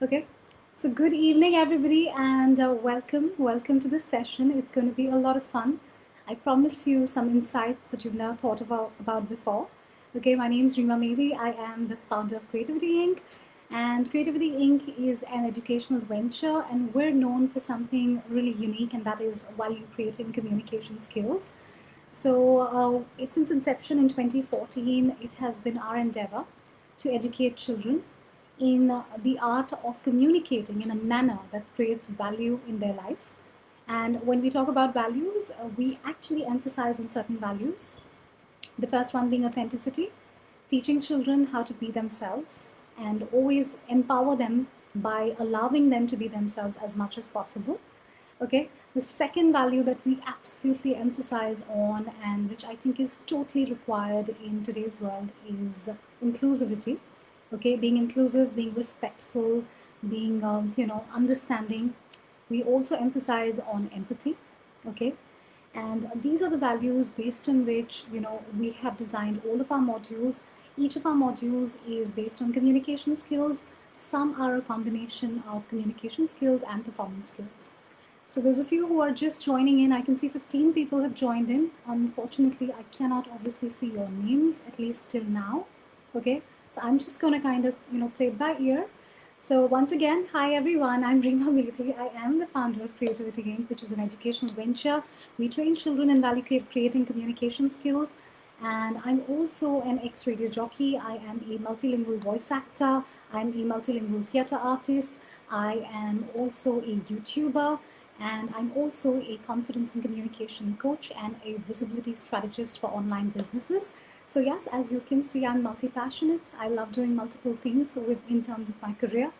Okay, so good evening, everybody, and welcome to this session. It's going to be a lot of fun. I promise you some insights that you've never thought about before. Okay, my name is Rima Mehdi. I am the founder of Creativity Inc. And Creativity Inc. is an educational venture, and we're known for something really unique, and that is value creating communication skills. So, since inception in 2014, it has been our endeavor to educate children in the art of communicating in a manner that creates value in their life. And when we talk about values, we actually emphasize on certain values. The first one being authenticity, teaching children how to be themselves and always empower them by allowing them to be themselves as much as possible. Okay, the second value that we absolutely emphasize on, and which I think is totally required in today's world, is inclusivity. Okay, being inclusive, being respectful, being understanding. We also emphasize on empathy. Okay, and these are the values based on which we have designed all of our modules. Each of our modules is based on communication skills. Some are a combination of communication skills and performance skills. So those of you who are just joining in, I can see 15 people have joined in. Unfortunately, I cannot obviously see your names, at least till now. Okay, so I'm just going to kind of, play it by ear. So once again, hi everyone, I'm Rima Mehdi. I am the founder of Creativity Inc., which is an educational venture. We train children in value creating communication skills. And I'm also an ex-radio jockey. I am a multilingual voice actor. I'm a multilingual theater artist. I am also a YouTuber. And I'm also a confidence and communication coach and a visibility strategist for online businesses. So yes, as you can see, I'm multi-passionate. I love doing multiple things in terms of my career.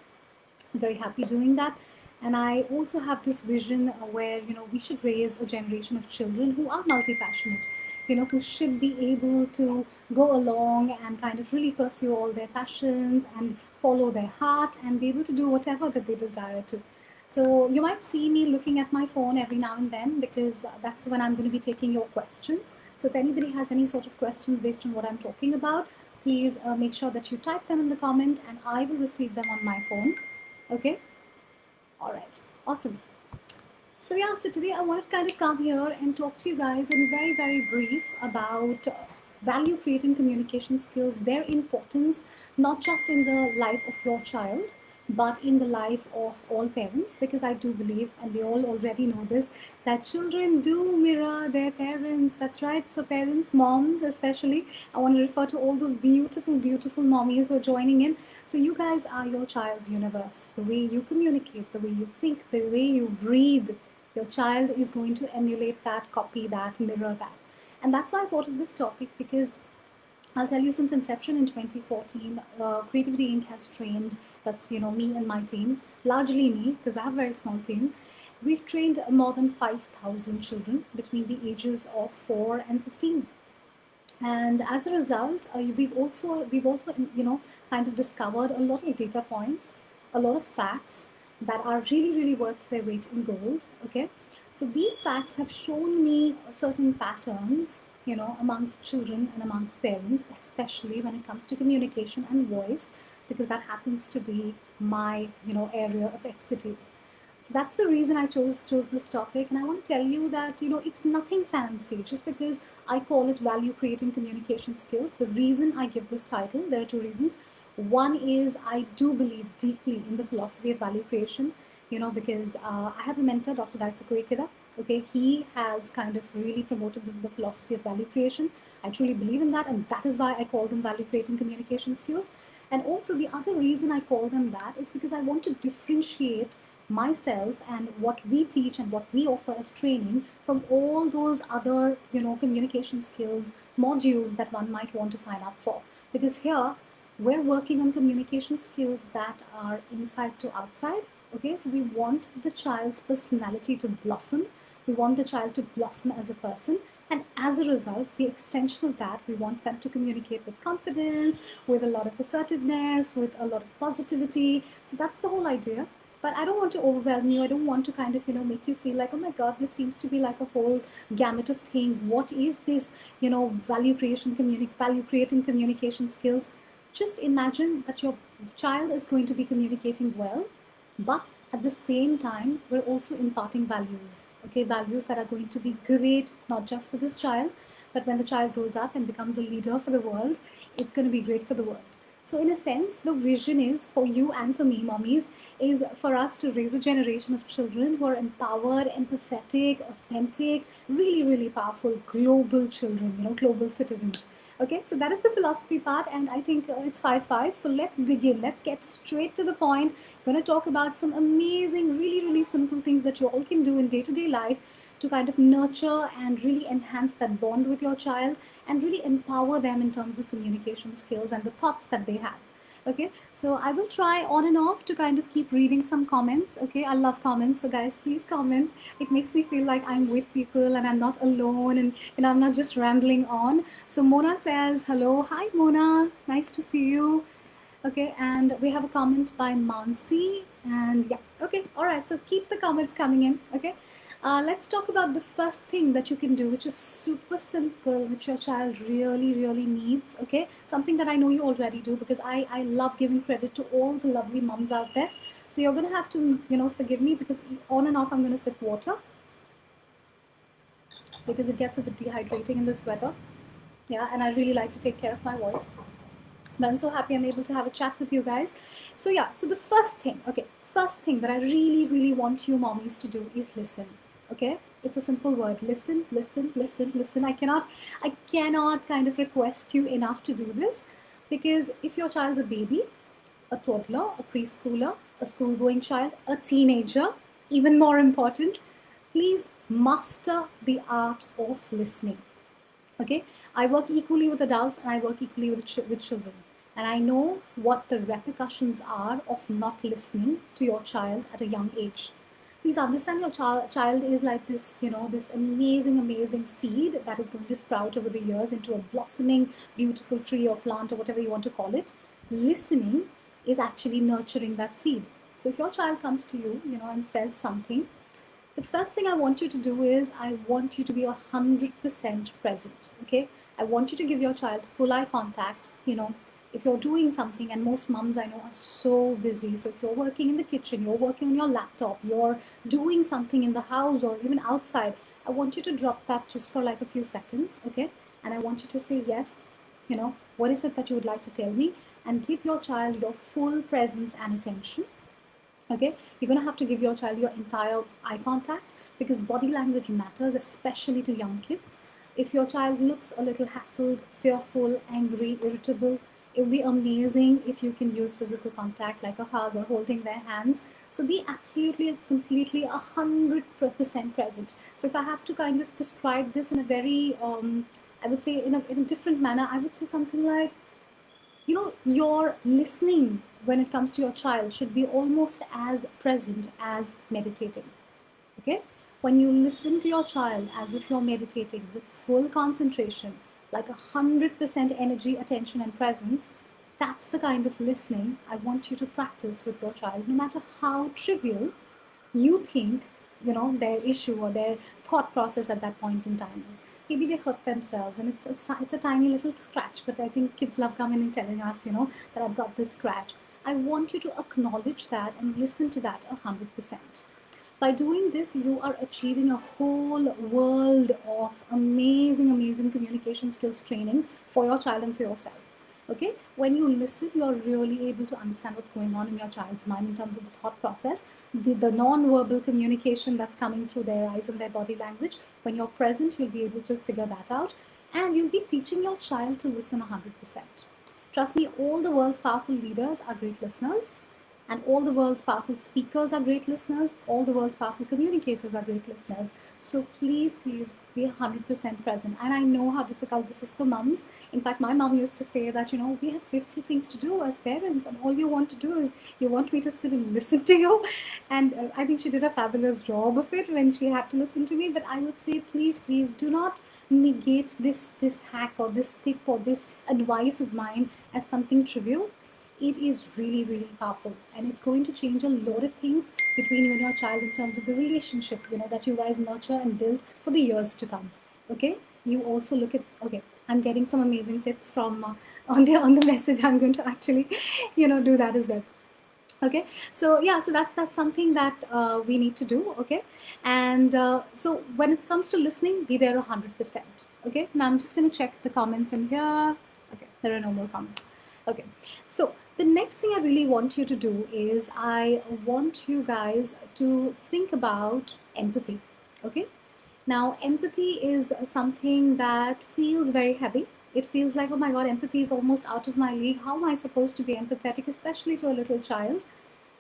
I'm very happy doing that. And I also have this vision where, we should raise a generation of children who are multi-passionate, who should be able to go along and kind of really pursue all their passions and follow their heart and be able to do whatever that they desire to. So you might see me looking at my phone every now and then because that's when I'm going to be taking your questions. So if anybody has any sort of questions based on what I'm talking about, please make sure that you type them in the comment and I will receive them on my phone. Okay? All right. Awesome. So yeah, so today I want to kind of come here and talk to you guys in very, very brief about value creating communication skills, their importance, not just in the life of your child, but in the life of all parents, because I do believe, and we all already know this, that children do mirror their parents. That's right. So parents, moms especially, I want to refer to all those beautiful, beautiful mommies who are joining in. So you guys are your child's universe. The way you communicate, the way you think, the way you breathe, your child is going to emulate that, copy that, mirror that. And that's why I thought of this topic, because I'll tell you, since inception in 2014, Creativity Inc. has trained, that's, me and my team, largely me, because I have a very small team. We've trained more than 5,000 children between the ages of 4 and 15. And as a result, we've also, kind of discovered a lot of data points, a lot of facts that are really, really worth their weight in gold. Okay. So these facts have shown me certain patterns, amongst children and amongst parents, especially when it comes to communication and voice, because that happens to be my, area of expertise. So that's the reason I chose this topic. And I want to tell you that, it's nothing fancy. Just because I call it value creating communication skills, the reason I give this title, there are two reasons. One is I do believe deeply in the philosophy of value creation, because I have a mentor, Dr. Ikeda. Okay, he has kind of really promoted the philosophy of value creation. I truly believe in that, and that is why I call them value creating communication skills. And also the other reason I call them that is because I want to differentiate myself and what we teach and what we offer as training from all those other, communication skills modules that one might want to sign up for. Because here, we're working on communication skills that are inside to outside. Okay, so we want the child's personality to blossom. We want the child to blossom as a person. And as a result, the extension of that, we want them to communicate with confidence, with a lot of assertiveness, with a lot of positivity. So that's the whole idea. But I don't want to overwhelm you. I don't want to kind of, make you feel like, oh my God, this seems to be like a whole gamut of things. What is this, value creating communication skills? just imagine that your child is going to be communicating well, but at the same time, we're also imparting values, okay? Values that are going to be great, not just for this child, but when the child grows up and becomes a leader for the world, it's going to be great for the world. So in a sense, the vision is for you and for me, mommies, is for us to raise a generation of children who are empowered, empathetic, authentic, really, really powerful global children, global citizens. Okay, so that is the philosophy part, and I think it's 5-5. So let's begin. Let's get straight to the point. Going to talk about some amazing, really, really simple things that you all can do in day-to-day life to kind of nurture and really enhance that bond with your child and really empower them in terms of communication skills and the thoughts that they have. Okay, so I will try on and off to kind of keep reading some comments. Okay, I love comments, so guys, please comment. It makes me feel like I'm with people and I'm not alone, and I'm not just rambling on. So Mona says hello. Hi Mona, nice to see you. Okay, and we have a comment by Mansi, and yeah, okay, all right, so keep the comments coming in. Okay, let's talk about the first thing that you can do, which is super simple, which your child really, really needs. Okay, something that I know you already do, because I love giving credit to all the lovely moms out there. So you're gonna have to, forgive me, because on and off I'm gonna sip water because it gets a bit dehydrating in this weather. Yeah, and I really like to take care of my voice. But I'm so happy I'm able to have a chat with you guys. So yeah, so the first thing that I really, really want you mommies to do is listen. Okay, it's a simple word: listen, listen, listen, listen. I cannot kind of request you enough to do this, because if your child's a baby, a toddler, a preschooler, a school-going child, a teenager, even more important, please master the art of listening. Okay, I work equally with adults and I work equally with children, and I know what the repercussions are of not listening to your child at a young age. Please understand, your child is like this, this amazing seed that is going to sprout over the years into a blossoming, beautiful tree or plant or whatever you want to call it. Listening is actually nurturing that seed. So if your child comes to you, and says something, the first thing I want you to do is I want you to be 100% present. Okay, I want you to give your child full eye contact. If you're doing something, and most moms I know are so busy, so if you're working in the kitchen, you're working on your laptop, you're doing something in the house or even outside, I want you to drop that just for like a few seconds. Okay, and I want you to say yes, what is it that you would like to tell me, and give your child your full presence and attention. Okay, you're going to have to give your child your entire eye contact, because body language matters, especially to young kids. If your child looks a little hassled, fearful, angry, irritable, it would be amazing if you can use physical contact like a hug or holding their hands. So be absolutely, completely 100% present. So if I have to kind of describe this in a very, I would say in a different manner, I would say something like, your listening when it comes to your child should be almost as present as meditating. Okay, when you listen to your child as if you're meditating with full concentration, like 100% energy, attention and presence, that's the kind of listening I want you to practice with your child, no matter how trivial you think their issue or their thought process at that point in time is. Maybe they hurt themselves and it's a tiny little scratch, but I think kids love coming and telling us that I've got this scratch. I want you to acknowledge that and listen to that 100%. By doing this, you are achieving a whole world of amazing communication skills training for your child and for yourself. Okay, when you listen, you're really able to understand what's going on in your child's mind in terms of the thought process, the non-verbal communication that's coming through their eyes and their body language. When you're present, you'll be able to figure that out, and you'll be teaching your child to listen 100%. Trust me, all the world's powerful leaders are great listeners, and all the world's powerful speakers are great listeners, all the world's powerful communicators are great listeners. So please be 100% present. And I know how difficult this is for mums. In fact, my mom used to say that, we have 50 things to do as parents, and all you want to do is you want me to sit and listen to you. And I think she did a fabulous job of it when she had to listen to me. But I would say, please do not negate this hack or this tip or this advice of mine as something trivial. It is really powerful, and it's going to change a lot of things between you and your child in terms of the relationship that you guys nurture and build for the years to come. Okay, you also look at, okay, I'm getting some amazing tips from on the message. I'm going to actually, do that as well. Okay, so yeah, so that's something that we need to do. Okay, and so when it comes to listening, be there 100%. Okay, now I'm just going to check the comments in here. Okay, there are no more comments. Okay, so the next thing I really want you to do is I want you guys to think about empathy. Okay, now, empathy is something that feels very heavy. It feels like, oh my God, empathy is almost out of my league. How am I supposed to be empathetic, especially to a little child?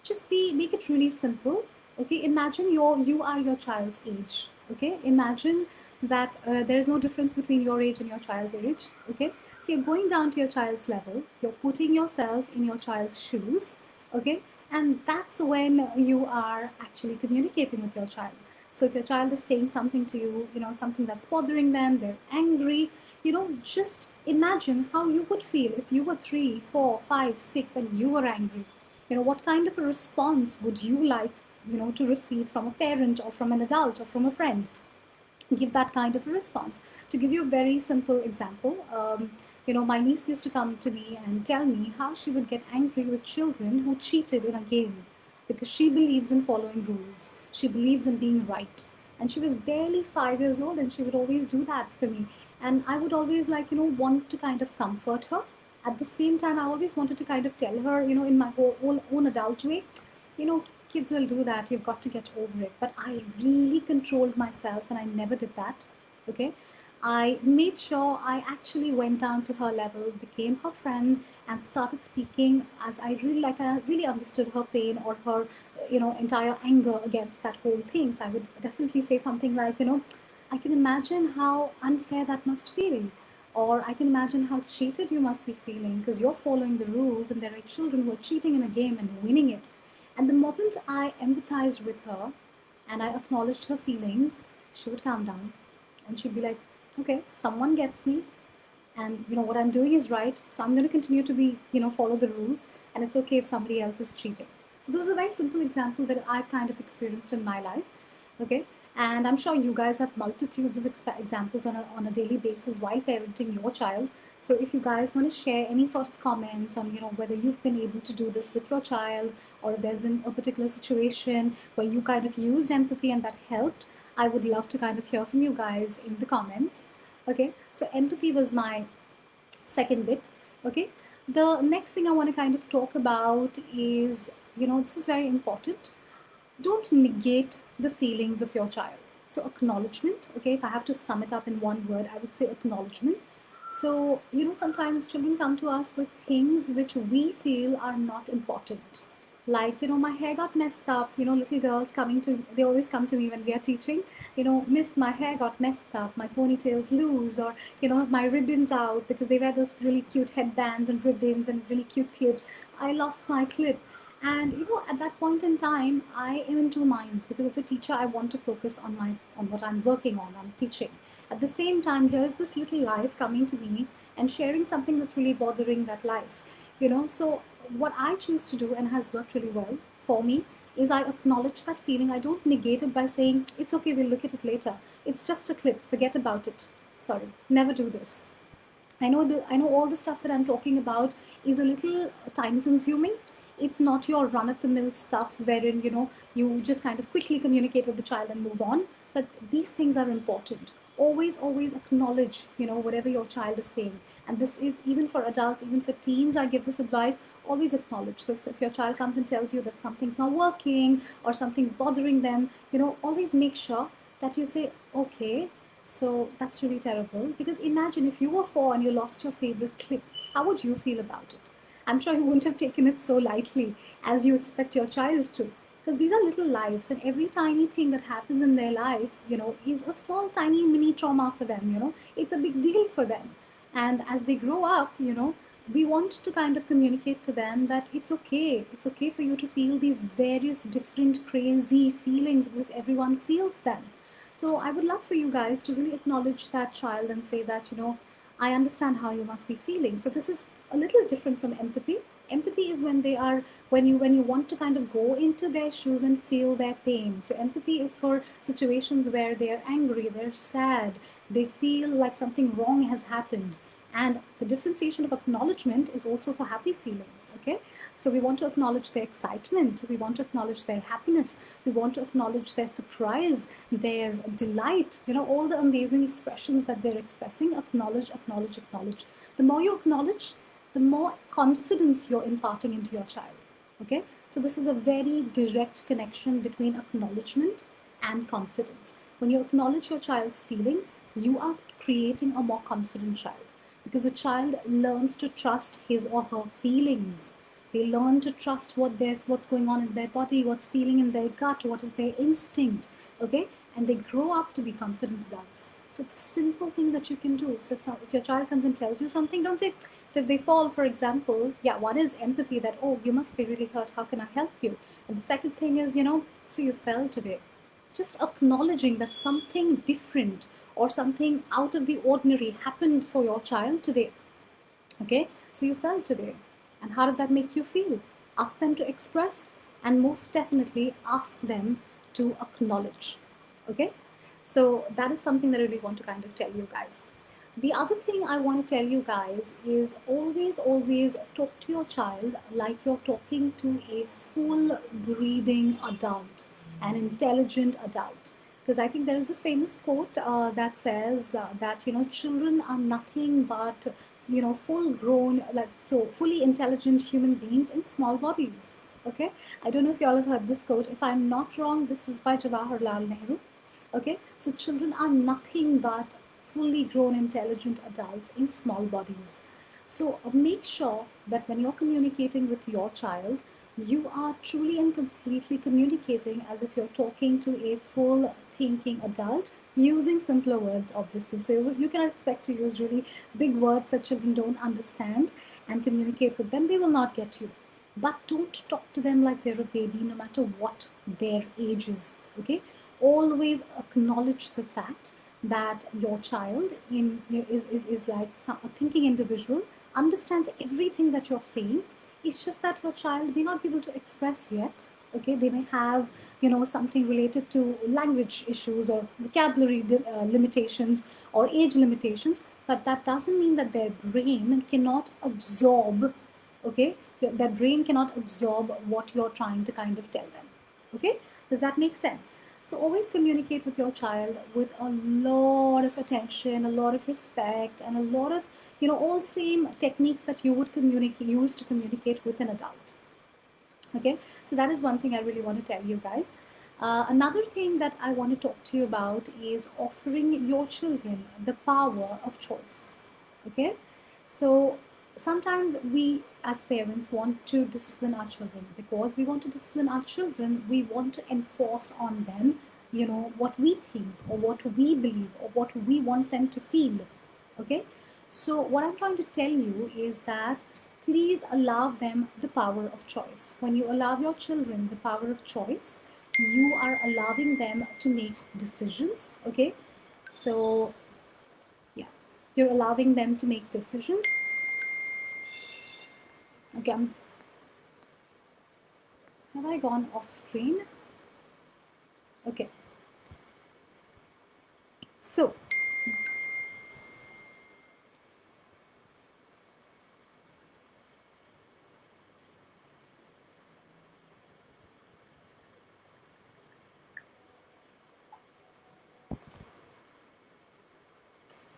Just make it really simple. Okay, imagine you are your child's age. Okay, imagine that there's no difference between your age and your child's age. Okay, so you're going down to your child's level. You're putting yourself in your child's shoes. Okay, and that's when you are actually communicating with your child. So if your child is saying something to you, something that's bothering them, they're angry, just imagine how you would feel if you were 3, 4, 5, 6 and you were angry. What kind of a response would you like, to receive from a parent or from an adult or from a friend? Give that kind of a response. To give you a very simple example, my niece used to come to me and tell me how she would get angry with children who cheated in a game because she believes in following rules. She believes in being right. And she was barely 5 years old and she would always do that for me. And I would always want to kind of comfort her. At the same time, I always wanted to kind of tell her, in my own adult way, kids will do that. You've got to get over it. But I really controlled myself and I never did that. Okay. I made sure I actually went down to her level, became her friend, and started speaking as I really understood her pain or her, entire anger against that whole thing. So I would definitely say something like, I can imagine how unfair that must feel. Or I can imagine how cheated you must be feeling because you're following the rules and there are children who are cheating in a game and winning it. And the moment I empathized with her and I acknowledged her feelings, she would calm down and she'd be like, okay, someone gets me and what I'm doing is right. So I'm going to continue to be, follow the rules and it's okay if somebody else is cheating. So this is a very simple example that I've kind of experienced in my life. Okay. And I'm sure you guys have multitudes of examples on a daily basis while parenting your child. So if you guys want to share any sort of comments on, whether you've been able to do this with your child or if there's been a particular situation where you kind of used empathy and that helped, I would love to kind of hear from you guys in the comments. Okay, so empathy was my second bit. Okay, the next thing I want to kind of talk about is, this is very important. Don't negate the feelings of your child. So acknowledgement, okay, if I have to sum it up in one word, I would say acknowledgement. So, sometimes children come to us with things which we feel are not important. Like, my hair got messed up, little girls they always come to me when we are teaching, miss, my hair got messed up, my ponytail's loose, or, my ribbon's out because they wear those really cute headbands and ribbons and really cute clips. I lost my clip. And at that point in time, I am in two minds because as a teacher, I want to focus on what I'm working on, I'm teaching. At the same time, here's this little life coming to me and sharing something that's really bothering that life. So what I choose to do and has worked really well for me is I acknowledge that feeling. I don't negate it by saying, it's okay, we'll look at it later. It's just a clip, forget about it. Sorry, never do this. I know all the stuff that I'm talking about is a little time consuming. It's not your run-of-the-mill stuff wherein, you just kind of quickly communicate with the child and move on. But these things are important. Always acknowledge, whatever your child is saying. And this is even for adults, even for teens, I give this advice, always acknowledge. So if your child comes and tells you that something's not working or something's bothering them, always make sure that you say, okay, so that's really terrible. Because imagine if you were 4 and you lost your favorite clip, how would you feel about it? I'm sure you wouldn't have taken it so lightly as you expect your child to. Because these are little lives and every tiny thing that happens in their life, is a small, tiny mini trauma for them, It's a big deal for them. And as they grow up, we want to kind of communicate to them that it's okay. It's okay for you to feel these various different crazy feelings because everyone feels them. So I would love for you guys to really acknowledge that child and say that, I understand how you must be feeling. So this is a little different from empathy. Empathy is when you want to kind of go into their shoes and feel their pain. So empathy is for situations where they are angry, they're sad, they feel like something wrong has happened. And the differentiation of acknowledgement is also for happy feelings. Okay, so we want to acknowledge their excitement, we want to acknowledge their happiness, we want to acknowledge their surprise, their delight, all the amazing expressions that they're expressing. Acknowledge, acknowledge, acknowledge. The more you acknowledge, the more confidence you're imparting into your child. Okay, so this is a very direct connection between acknowledgement and confidence. When you acknowledge your child's feelings, you are creating a more confident child, because a child learns to trust his or her feelings. They learn to trust what's going on in their body, what's feeling in their gut, what is their instinct. Okay, and they grow up to be confident adults. So it's a simple thing that you can do. So if your child comes and tells you something, don't say. So if they fall, for example, yeah, one is empathy, that, oh, you must be really hurt, how can I help you? And the second thing is, so you fell today. Just acknowledging that something different or something out of the ordinary happened for your child today. Okay, so you fell today. And how did that make you feel? Ask them to express, and most definitely ask them to acknowledge. Okay, so that is something that I really want to kind of tell you guys. The other thing I want to tell you guys is always, always talk to your child like you're talking to a full breathing adult, an intelligent adult. Because I think there is a famous quote that says that, children are nothing but, full grown, like, so fully intelligent human beings in small bodies. Okay, I don't know if you all have heard this quote. If I'm not wrong, this is by Jawaharlal Nehru. Okay, so children are nothing but fully grown intelligent adults in small bodies. So make sure that when you're communicating with your child, you are truly and completely communicating as if you're talking to a full thinking adult, using simpler words, obviously. So you cannot expect to use really big words that children don't understand and communicate with them. They will not get you. But don't talk to them like they're a baby, no matter what their age is. Okay, always acknowledge the fact that your child is like a thinking individual, understands everything that you're saying. It's just that your child may not be able to express yet. Okay, they may have, something related to language issues or vocabulary limitations or age limitations, but that doesn't mean that their brain cannot absorb. Okay, their brain cannot absorb what you're trying to kind of tell them. Okay, does that make sense? So always communicate with your child with a lot of attention, a lot of respect, and a lot of, all the same techniques that you would use to communicate with an adult. Okay, so that is one thing I really want to tell you guys. Another thing that I want to talk to you about is offering your children the power of choice. Okay, so sometimes we as parents want to discipline our children. Because we want to discipline our children, we want to enforce on them, what we think or what we believe or what we want them to feel. Okay, so what I'm trying to tell you is that please allow them the power of choice. When you allow your children the power of choice, you are allowing them to make decisions. Okay, so yeah, you're allowing them to make decisions. Okay, have I gone off screen? Okay, so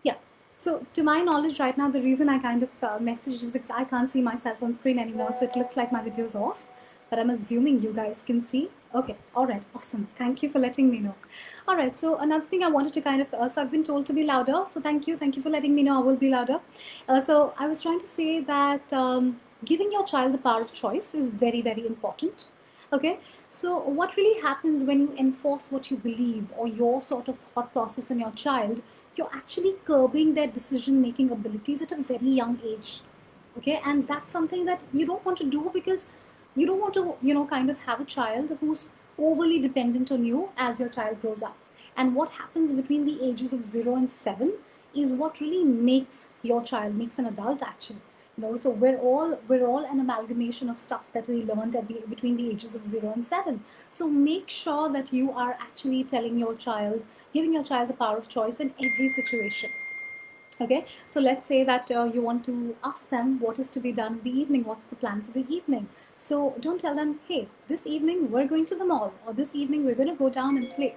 yeah, so to my knowledge right now, the reason I kind of messaged is because I can't see myself on screen anymore, so it looks like my video is off, but I'm assuming you guys can see. Okay, all right, awesome. Thank you for letting me know. All right, so another thing I wanted to kind of, so I've been told to be louder, so thank you for letting me know I will be louder. So I was trying to say that giving your child the power of choice is very, very important. Okay, so what really happens when you enforce what you believe or your sort of thought process on your child, you're actually curbing their decision making abilities at a very young age. Okay, and that's something that you don't want to do, because you don't want to, kind of have a child who's overly dependent on you as your child grows up. And what happens between the ages of 0 and 7 is what really makes your child, makes an adult actually. So we're all an amalgamation of stuff that we learned between the ages of 0 and 7. So make sure that you are actually telling your child, giving your child the power of choice in every situation. Okay, so let's say that you want to ask them what is to be done in the evening, what's the plan for the evening. So don't tell them, hey, this evening we're going to the mall, or this evening we're going to go down and play.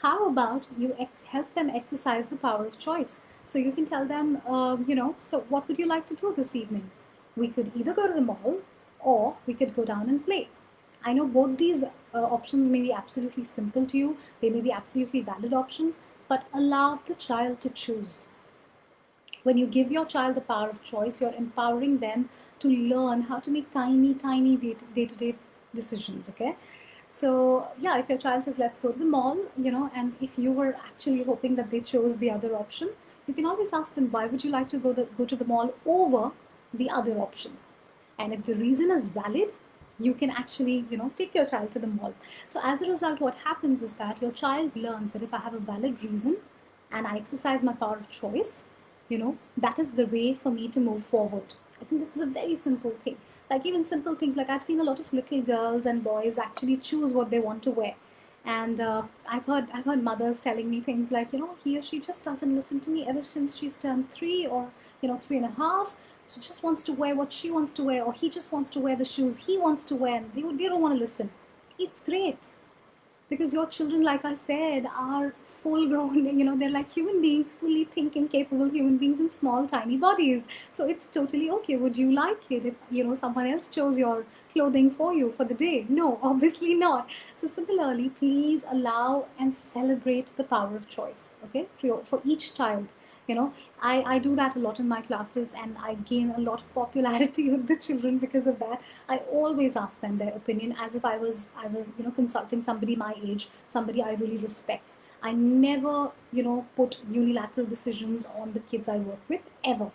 How about you help them exercise the power of choice? So you can tell them, so what would you like to do this evening? We could either go to the mall or we could go down and play. I know both these options may be absolutely simple to you, they may be absolutely valid options, but allow the child to choose. When you give your child the power of choice, you're empowering them to learn how to make tiny, tiny day-to-day decisions, okay? So yeah, if your child says, let's go to the mall, and if you were actually hoping that they chose the other option, you can always ask them, why would you like to go to the mall over the other option? And if the reason is valid, you can actually, take your child to the mall. So as a result, what happens is that your child learns that if I have a valid reason and I exercise my power of choice, that is the way for me to move forward. I think this is a very simple thing. Like even simple things, like I've seen a lot of little girls and boys actually choose what they want to wear. And I've heard mothers telling me things like, he or she just doesn't listen to me ever since she's turned 3 or 3.5. She just wants to wear what she wants to wear, or he just wants to wear the shoes he wants to wear, and they don't want to listen. It's great, because your children, like I said, are full grown, they're like human beings, fully thinking, capable human beings in small, tiny bodies. So it's totally okay. Would you like it if, someone else chose your clothing for you for the day? No, obviously not. So similarly, please allow and celebrate the power of choice, okay, for each child. I do that a lot in my classes, and I gain a lot of popularity with the children because of that. I always ask them their opinion as if I were consulting somebody my age, somebody I really respect. I never put unilateral decisions on the kids I work with ever.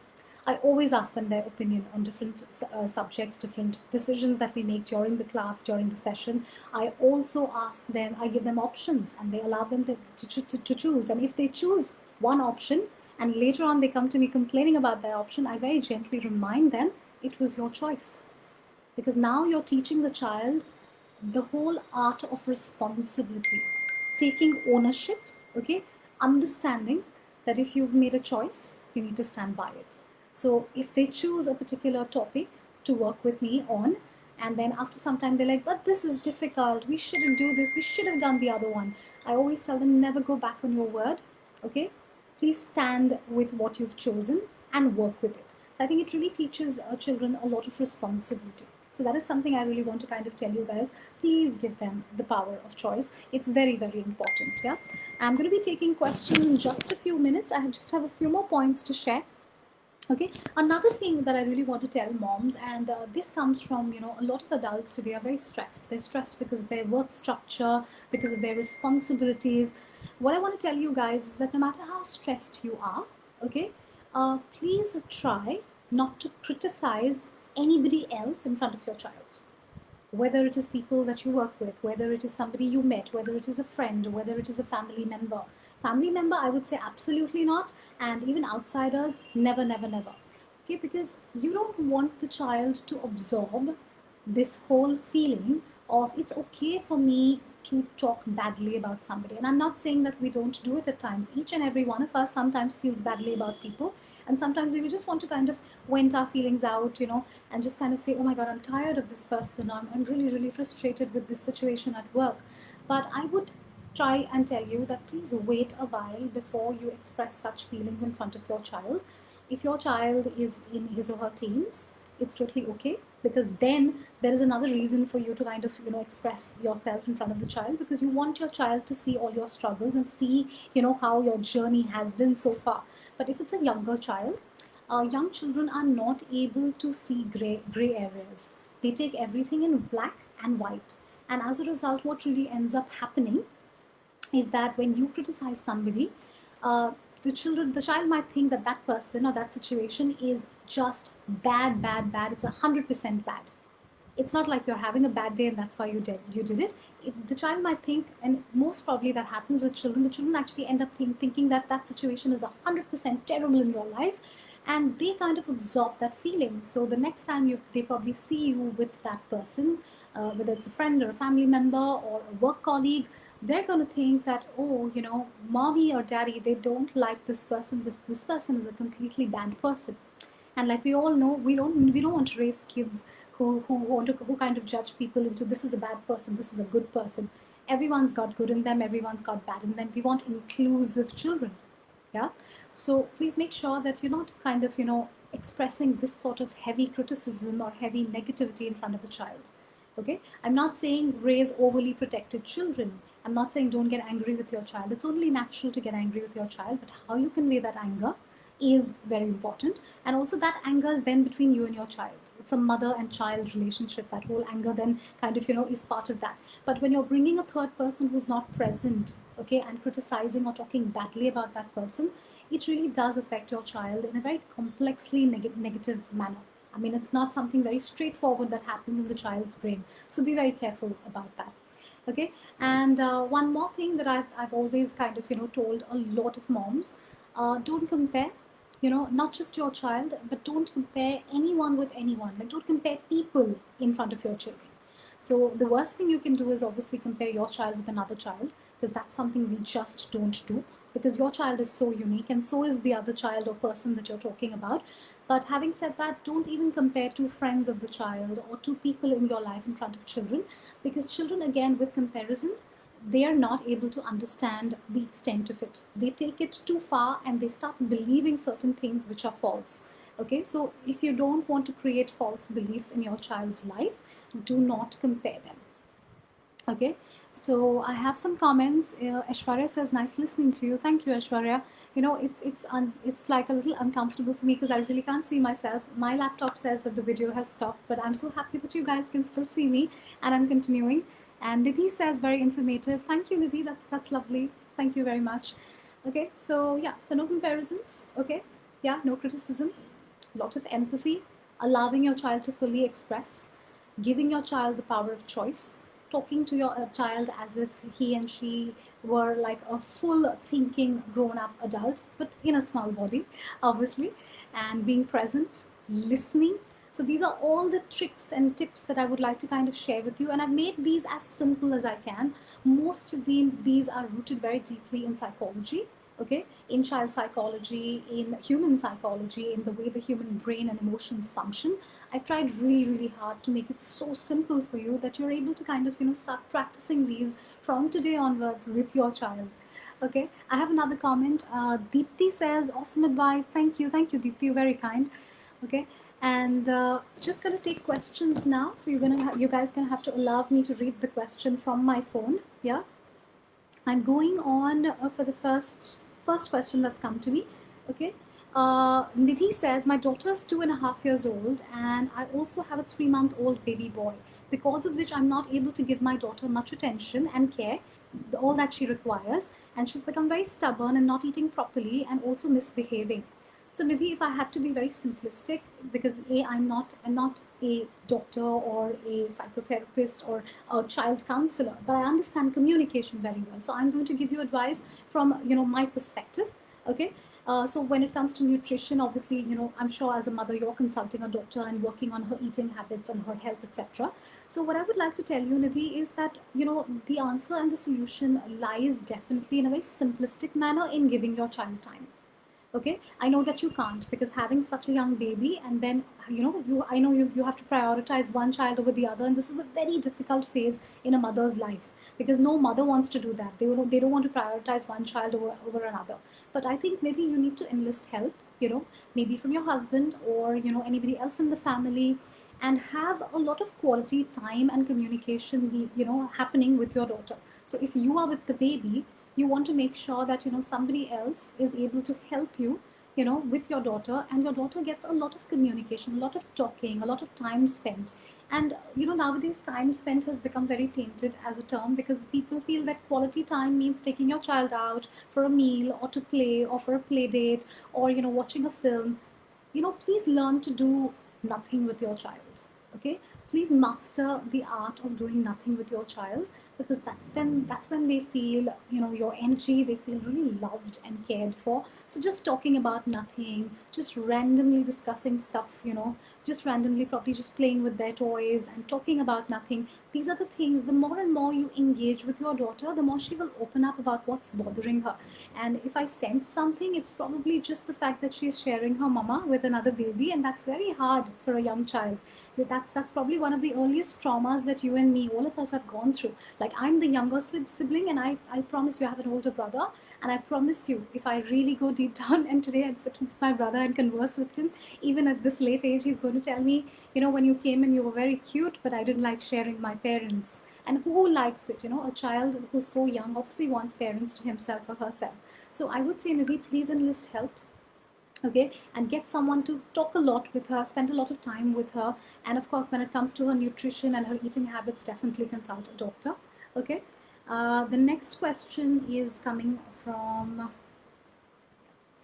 I always ask them their opinion on different subjects, different decisions that we make during the class, during the session. I also ask them, I give them options, and they allow them to choose. And if they choose one option and later on they come to me complaining about their option, I very gently remind them it was your choice. Because now you're teaching the child the whole art of responsibility, taking ownership, okay, understanding that if you've made a choice, you need to stand by it. So if they choose a particular topic to work with me on, and then after some time they're like, but this is difficult, we shouldn't do this, we should have done the other one, I always tell them, never go back on your word, okay? Please stand with what you've chosen and work with it. So I think it really teaches children a lot of responsibility. So that is something I really want to kind of tell you guys. Please give them the power of choice. It's very, very important. Yeah, I'm going to be taking questions in just a few minutes. I just have a few more points to share. Okay, another thing that I really want to tell moms, and this comes from, a lot of adults today are very stressed. They're stressed because of their work structure, because of their responsibilities. What I want to tell you guys is that no matter how stressed you are, okay, please try not to criticize anybody else in front of your child. Whether it is people that you work with, whether it is somebody you met, whether it is a friend, whether it is a family member. Family member, I would say absolutely not. And even outsiders, never, never, never. Okay, because you don't want the child to absorb this whole feeling of it's okay for me to talk badly about somebody. And I'm not saying that we don't do it at times. Each and every one of us sometimes feels badly about people. And sometimes we just want to kind of vent our feelings out, and just kind of say, oh my God, I'm tired of this person. I'm really, really frustrated with this situation at work. But I would try and tell you that please wait a while before you express such feelings in front of your child. If your child is in his or her teens, it's totally okay, because then there is another reason for you to kind of express yourself in front of the child, because you want your child to see all your struggles and see how your journey has been so far. But if it's a younger child, young children are not able to see gray areas. They take everything in black and white, and as a result what really ends up happening is that when you criticize somebody, the child might think that that person or that situation is just bad, it's 100% bad. It's not like you're having a bad day and that's why you did it. The child might think, and most probably that happens with children, the children actually end up thinking that that situation is 100% terrible in your life, and they kind of absorb that feeling. So the next time they probably see you with that person, whether it's a friend or a family member or a work colleague, they're going to think that, oh, mommy or daddy, they don't like this person. This person is a completely bad person. And like we all know, we don't want to raise kids who kind of judge people into, this is a bad person, this is a good person. Everyone's got good in them, everyone's got bad in them. We want inclusive children. Yeah. So please make sure that you're not kind of expressing this sort of heavy criticism or heavy negativity in front of the child. Okay, I'm not saying raise overly protected children. I'm not saying don't get angry with your child. It's only natural to get angry with your child, but how you convey that anger is very important. And also that anger is then between you and your child. It's a mother and child relationship. That whole anger then kind of is part of that. But when you're bringing a third person who's not present, okay, and criticizing or talking badly about that person, it really does affect your child in a very complexly negative manner. I mean, it's not something very straightforward that happens in the child's brain. So be very careful about that. Okay. And one more thing that I've always kind of told a lot of moms, don't compare, not just your child, but don't compare anyone with anyone. Like, don't compare people in front of your children. So the worst thing you can do is obviously compare your child with another child, because that's something we just don't do, because your child is so unique and so is the other child or person that you're talking about. But having said that, don't even compare two friends of the child or two people in your life in front of children, because children, again, with comparison, they are not able to understand the extent of it. They take it too far and they start believing certain things which are false. Okay, so if you don't want to create false beliefs in your child's life, do not compare them. Okay, so I have some comments. Aishwarya says, "Nice listening to you." Thank you, Aishwarya. It's like a little uncomfortable for me because I really can't see myself. My laptop says that the video has stopped, but I'm so happy that you guys can still see me, and I'm continuing. And Nidhi says, "Very informative." Thank you, Nidhi. That's lovely. Thank you very much. Okay, so yeah, so no comparisons. Okay, yeah, no criticism. A lot of empathy, allowing your child to fully express, giving your child the power of choice, talking to your child as if he and she were like a full thinking grown up adult, but in a small body, obviously, and being present, listening. So these are all the tricks and tips that I would like to kind of share with you. And I've made these as simple as I can. Most of these are rooted very deeply in psychology. Okay, in child psychology, in human psychology, in the way the human brain and emotions function. I tried really, really hard to make it so simple for you that you're able to kind of, start practicing these from today onwards with your child. Okay, I have another comment. Deepthi says, "Awesome advice. Thank you, Deepthi. You're very kind." Okay, and just gonna take questions now. So you guys gonna have to allow me to read the question from my phone. Yeah, I'm going on for the first question that's come to me. Okay. Nidhi says, "My daughter is 2.5 years old, and I also have a 3-month-old baby boy, because of which I'm not able to give my daughter much attention and care, all that she requires, and she's become very stubborn and not eating properly and also misbehaving." So Nidhi, if I had to be very simplistic, because I'm not a doctor or a psychotherapist or a child counselor, but I understand communication very well. So I'm going to give you advice from my perspective. Okay. So when it comes to nutrition, obviously, I'm sure as a mother, you're consulting a doctor and working on her eating habits and her health, etc. So what I would like to tell you, Nidhi, is that, the answer and the solution lies definitely in a very simplistic manner in giving your child time. Okay, I know that you can't, because having such a young baby, and then I know you have to prioritize one child over the other, and this is a very difficult phase in a mother's life, because no mother wants to do that. They don't want to prioritize one child over another. But I think maybe you need to enlist help, maybe from your husband or anybody else in the family, and have a lot of quality time and communication happening with your daughter. So if you are with the baby, you want to make sure that somebody else is able to help you with your daughter, and your daughter gets a lot of communication, a lot of talking, a lot of time spent. And nowadays time spent has become very tainted as a term, because people feel that quality time means taking your child out for a meal or to play or for a play date or watching a film. Please learn to do nothing with your child. Okay, please master the art of doing nothing with your child, because that's when they feel, your energy, they feel really loved and cared for. So just talking about nothing, just randomly discussing stuff, just randomly probably just playing with their toys and talking about nothing, these are the things, the more and more you engage with your daughter, the more she will open up about what's bothering her. And if I sense something, it's probably just the fact that she's sharing her mama with another baby, and that's very hard for a young child. That's probably one of the earliest traumas that you and me, all of us, have gone through. Like, I'm the younger sibling, and I promise you I have an older brother, and I promise you, if I really go deep down and today I'd sit with my brother and converse with him, even at this late age, he's going to tell me, when you came in, you were very cute, but I didn't like sharing my parents. And who likes it? A child who's so young obviously wants parents to himself or herself. So I would say, Nidhi, please enlist help, okay, and get someone to talk a lot with her, spend a lot of time with her. And of course, when it comes to her nutrition and her eating habits, definitely consult a doctor, okay. The next question is coming from,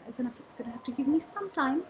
guys, I'm gonna have to give me some time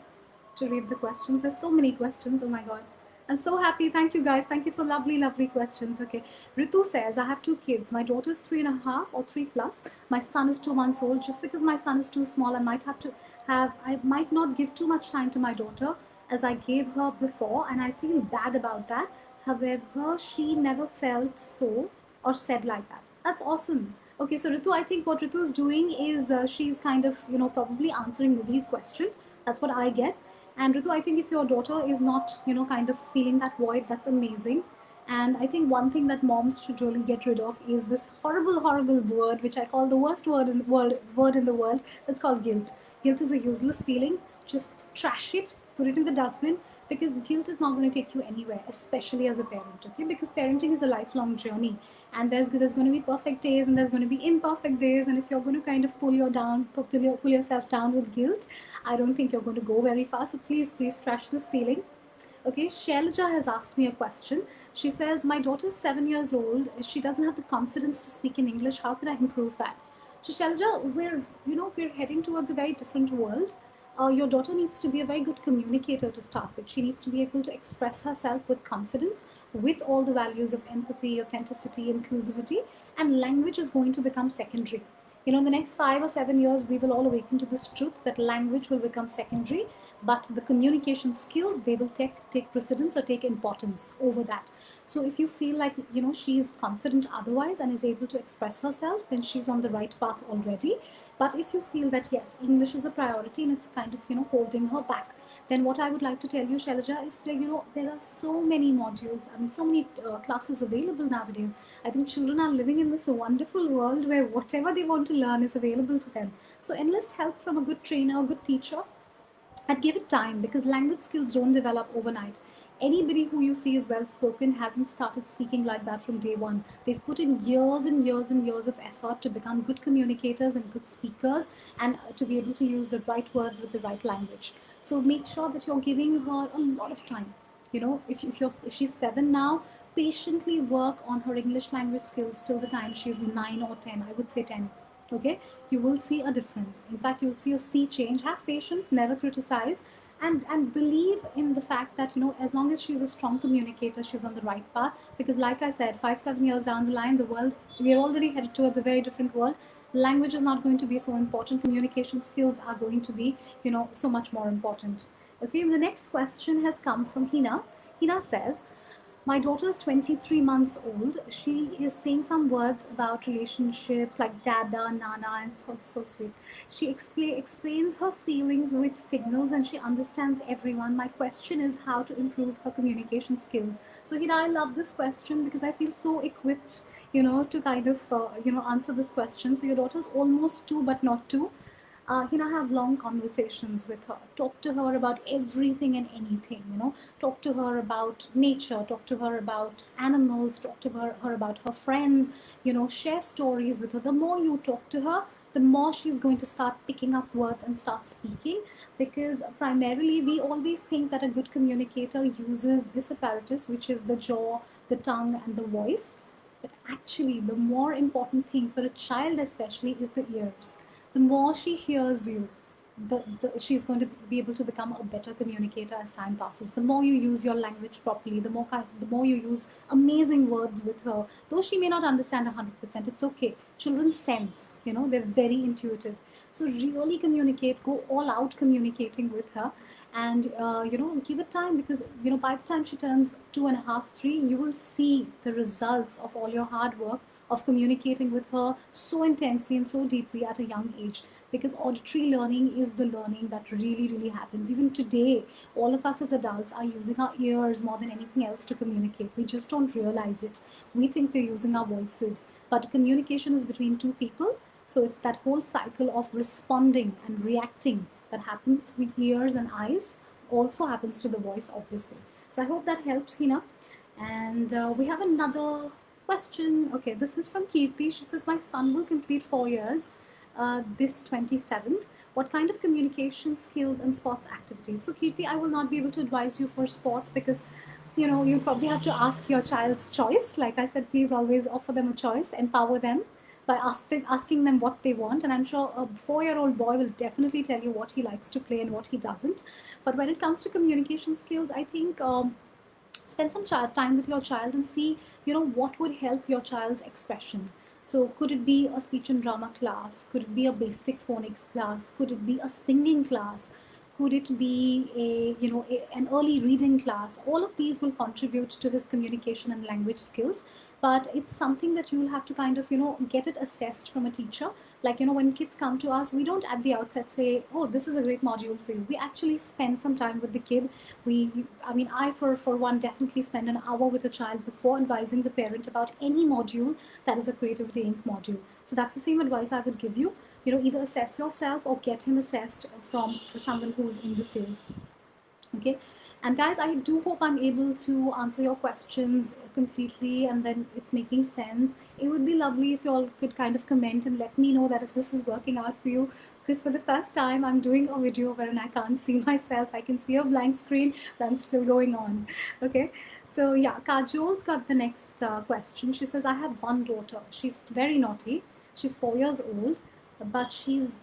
to read the questions. There's so many questions, oh my god. I'm so happy. Thank you, guys. Thank you for lovely, lovely questions. Okay. Ritu says, I have 2 kids. My daughter's 3.5 or 3 plus. My son is 2 months old. Just because my son is too small, I might not give too much time to my daughter as I gave her before, and I feel bad about that. However, she never felt so or said like that. That's awesome. Okay, so Ritu, I think what Ritu is doing is she's kind of, probably answering Nidhi's question. That's what I get. And Ritu, I think if your daughter is not, kind of feeling that void, that's amazing. And I think one thing that moms should really get rid of is this horrible, horrible word, which I call the worst word in the world. That's called guilt. Guilt is a useless feeling. Just trash it, put it in the dustbin, because guilt is not going to take you anywhere, especially as a parent, okay? Because parenting is a lifelong journey, and there's going to be perfect days and there's going to be imperfect days, and if you're going to kind of pull yourself down with guilt, I don't think you're going to go very far. So please trash this feeling. Okay, Shailaja has asked me a question. She says, my daughter is 7 years old. She doesn't have the confidence to speak in English. How can I improve that? So Shailaja, we're heading towards a very different world. Your daughter needs to be a very good communicator to start with. She needs to be able to express herself with confidence, with all the values of empathy, authenticity, inclusivity, and language is going to become secondary. In the next 5 or 7 years, we will all awaken to this truth that language will become secondary, but the communication skills, they will take precedence or take importance over that. So if you feel like, she's confident otherwise and is able to express herself, then she's on the right path already. But if you feel that, yes, English is a priority and it's kind of, holding her back, then what I would like to tell you, Shailaja, is that, there are so many modules, so many classes available nowadays. I think children are living in this wonderful world where whatever they want to learn is available to them. So enlist help from a good trainer, a good teacher, and give it time, because language skills don't develop overnight. Anybody who you see is well spoken hasn't started speaking like that from day one. They've put in years and years and years of effort to become good communicators and good speakers, and to be able to use the right words with the right language. So make sure that you're giving her a lot of time. If she's 7 now, patiently work on her English language skills till the time she's 9 or 10. I would say 10. Okay, you will see a difference. In fact, you'll see a sea change. Have patience, never criticize, and believe in the fact that, as long as she's a strong communicator, she's on the right path. Because like I said, 5-7 years down the line, the world, we are already headed towards a very different world. Language is not going to be so important. Communication skills are going to be, so much more important. Okay, the next question has come from Hina. Hina says, my daughter is 23 months old. She is saying some words about relationships like dada, nana, and so sweet. She explains her feelings with signals and she understands everyone. My question is how to improve her communication skills. So, I love this question because I feel so equipped, to kind of, answer this question. So your daughter's almost 2, but not 2. Have long conversations with her. Talk to her about everything and anything, Talk to her about nature, talk to her about animals, talk to her about her friends, share stories with her. The more you talk to her, the more she's going to start picking up words and start speaking, because primarily we always think that a good communicator uses this apparatus, which is the jaw, the tongue, and the voice. But actually, the more important thing for a child especially is the ears. The more she hears you, she's going to be able to become a better communicator as time passes. The more you use your language properly, the more you use amazing words with her, though she may not understand 100%, it's okay. Children sense, they're very intuitive. So really communicate, go all out communicating with her, and give it time, because by the time she turns 2.5, 3, you will see the results of all your hard work of communicating with her so intensely and so deeply at a young age. Because auditory learning is the learning that really, really happens. Even today, all of us as adults are using our ears more than anything else to communicate. We just don't realize it. We think we're using our voices, but communication is between two people. So it's that whole cycle of responding and reacting that happens through ears and eyes, also happens to the voice, obviously. So I hope that helps, Hina. And we have another question. Okay, this is from Kirti. She says, my son will complete 4 years this 27th. What kind of communication skills and sports activities? So Kirti, I will not be able to advise you for sports, because you probably have to ask your child's choice. Like I said, please always offer them a choice, empower them by asking them what they want. And I'm sure a 4-year-old boy will definitely tell you what he likes to play and what he doesn't. But when it comes to communication skills, I think spend some time with your child and see, what would help your child's expression. So could it be a speech and drama class? Could it be a basic phonics class? Could it be a singing class? Could it be an early reading class? All of these will contribute to his communication and language skills. But it's something that you will have to kind of, get it assessed from a teacher. Like, when kids come to us, we don't at the outset say, oh, this is a great module for you. We actually spend some time with the kid. I, for one, definitely spend an hour with a child before advising the parent about any module that is a Creativity Inc. module. So that's the same advice I would give you. Either assess yourself or get him assessed from someone who's in the field. Okay. And guys, I do hope I'm able to answer your questions completely and then it's making sense. It would be lovely if you all could kind of comment and let me know that if this is working out for you. Because for the first time, I'm doing a video wherein I can't see myself. I can see a blank screen, but I'm still going on. Okay. So yeah, Kajol's got the next question. She says, I have one daughter. She's very naughty. She's 4 years old, but she's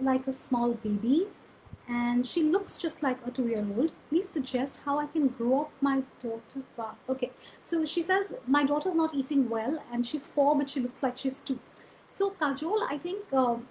like a small baby. And she looks just like a 2-year-old. Please suggest how I can grow up my daughter. Okay, so she says, my daughter's not eating well and she's 4, but she looks like she's 2. So Kajol, I think,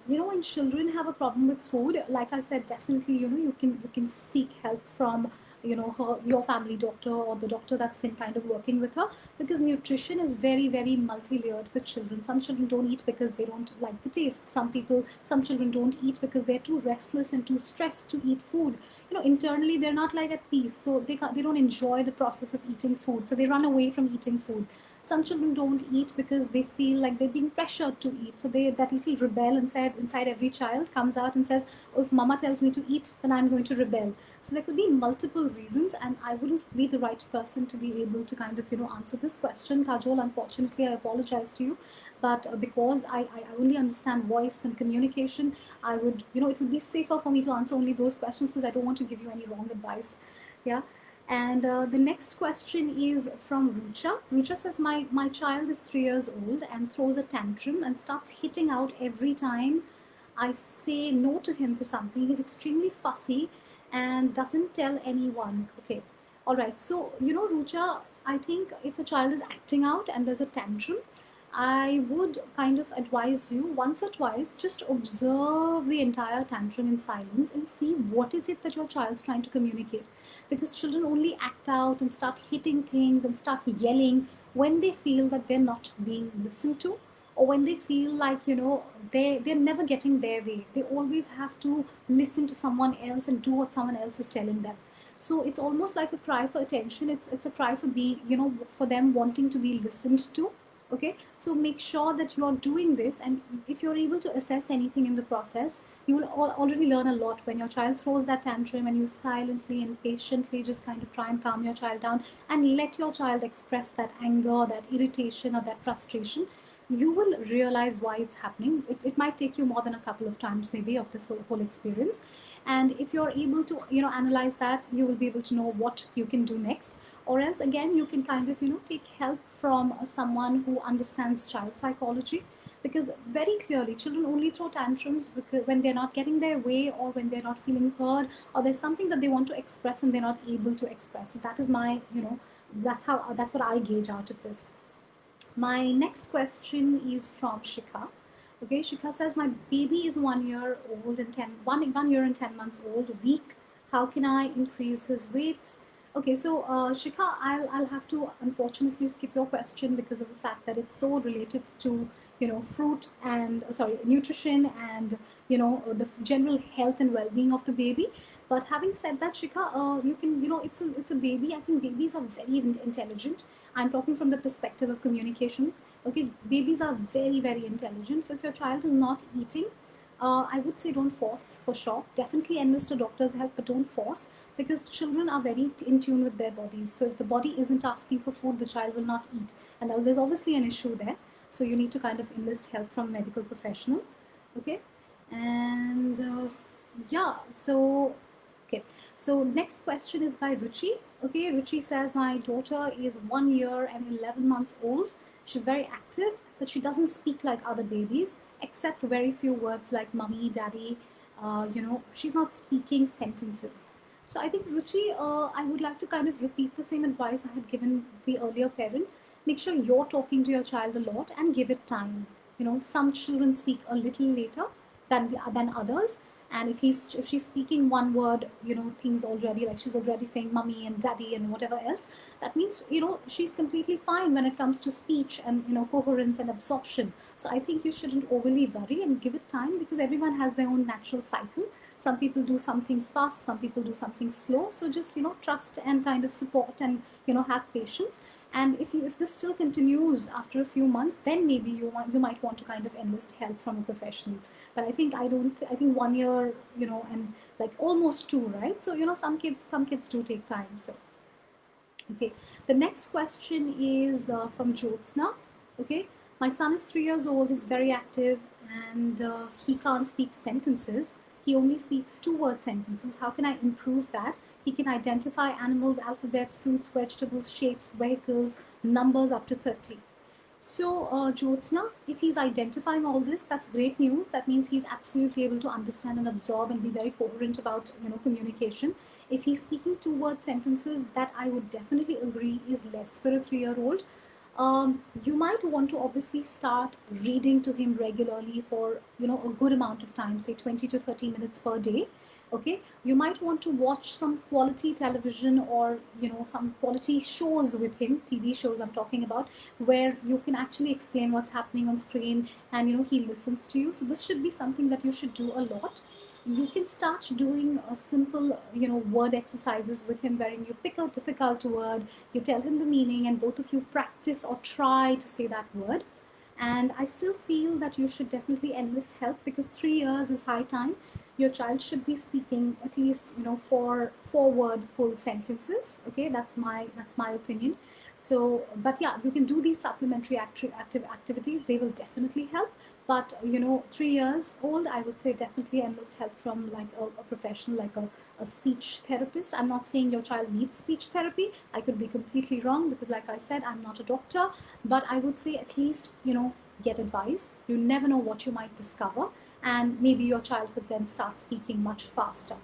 when children have a problem with food, like I said, definitely, you can seek help from, your family doctor or the doctor that's been kind of working with her, because nutrition is very, very multi-layered for children. Some children don't eat because they don't like the taste. Some children don't eat because they're too restless and too stressed to eat food. Internally they're not like at peace, so they don't enjoy the process of eating food, so they run away from eating food. Some children don't eat because they feel like they're being pressured to eat. So that little rebel inside every child comes out and says, oh, if mama tells me to eat, then I'm going to rebel. So there could be multiple reasons, and I wouldn't be the right person to be able to kind of, answer this question. Kajol, unfortunately, I apologize to you. But because I only understand voice and communication, I would, it would be safer for me to answer only those questions because I don't want to give you any wrong advice. Yeah. And the next question is from Rucha. Rucha says, my child is 3 years old and throws a tantrum and starts hitting out every time I say no to him for something. He's extremely fussy and doesn't tell anyone. Okay. All right. So, Rucha, I think if a child is acting out and there's a tantrum, I would kind of advise you once or twice, just observe the entire tantrum in silence and see what is it that your child's trying to communicate. Because children only act out and start hitting things and start yelling when they feel that they're not being listened to, or when they feel like, they're never getting their way. They always have to listen to someone else and do what someone else is telling them. So it's almost like a cry for attention. It's a cry for for them wanting to be listened to. Okay, so make sure that you're doing this, and if you're able to assess anything in the process, you will already learn a lot. When your child throws that tantrum and you silently and patiently just kind of try and calm your child down and let your child express that anger, that irritation, or that frustration, you will realize why it's happening. It might take you more than a couple of times maybe of this whole experience. And if you're able to analyze that, you will be able to know what you can do next. Or else again, you can kind of take help from someone who understands child psychology. because very clearly children only throw tantrums because when they're not getting their way, or when they're not feeling heard, or there's something that they want to express and they're not able to express. So that is my, that's what I gauge out of this. My next question is from Shikha. Okay, Shikha says, my baby is 1 year old and 1 year and 10 months old, weak. How can I increase his weight? Okay, so Shikha, I'll have to unfortunately skip your question because of the fact that it's so related to, fruit and, sorry, nutrition and, the general health and well-being of the baby. But having said that, Shikha, you can, it's a baby. I think babies are very intelligent. I'm talking from the perspective of communication. Okay, babies are very, very intelligent. So if your child is not eating, I would say don't force for sure. Definitely enlist a doctor's help, but don't force, because children are very in tune with their bodies. So if the body isn't asking for food, the child will not eat. And there's obviously an issue there. So you need to kind of enlist help from a medical professional. Okay. And yeah, so okay. So next question is by Ruchi. Okay, Ruchi says, my daughter is 1 year and 11 months old. She's very active, but she doesn't speak like other babies, except very few words like mommy, daddy. She's not speaking sentences. So I think, Ruchi, I would like to kind of repeat the same advice I had given the earlier parent. Make sure you're talking to your child a lot and give it time. Some children speak a little later than others, and if she's speaking one word, things already, like she's already saying mommy and daddy and whatever else, that means she's completely fine when it comes to speech and coherence and absorption. So I think you shouldn't overly worry and give it time, because everyone has their own natural cycle. Some people do some things fast, some people do something slow. So just trust and kind of support and have patience. And if this still continues after a few months, then maybe you might want to kind of enlist help from a professional. But I think 1 year, and like almost 2, right? So some kids do take time. So okay, the next question is from Jyotsna. Okay, my son is 3 years old. He's very active, and he can't speak sentences. He only speaks 2-word sentences. How can I improve that? He can identify animals, alphabets, fruits, vegetables, shapes, vehicles, numbers up to 30. So, Jyotsna, if he's identifying all this, that's great news. That means he's absolutely able to understand and absorb and be very coherent about, communication. If he's speaking 2-word sentences, that I would definitely agree is less for a 3-year-old. You might want to obviously start reading to him regularly for a good amount of time, say 20 to 30 minutes per day. Okay, you might want to watch some quality television, or some quality shows with him, TV shows I'm talking about, where you can actually explain what's happening on screen, and he listens to you. So this should be something that you should do a lot. You can start doing a simple word exercises with him, wherein you pick a difficult word, you tell him the meaning, and both of you practice or try to say that word. And I still feel that you should definitely enlist help, because 3 years is high time. Your child should be speaking at least 4-word full sentences. Okay, that's my opinion. So, but yeah, you can do these supplementary activities. They will definitely help. But 3 years old, I would say definitely enlist help from like a professional, like a speech therapist. I'm not saying your child needs speech therapy. I could be completely wrong, because like I said, I'm not a doctor. But I would say at least get advice. You never know what you might discover, and maybe your child could then start speaking much faster.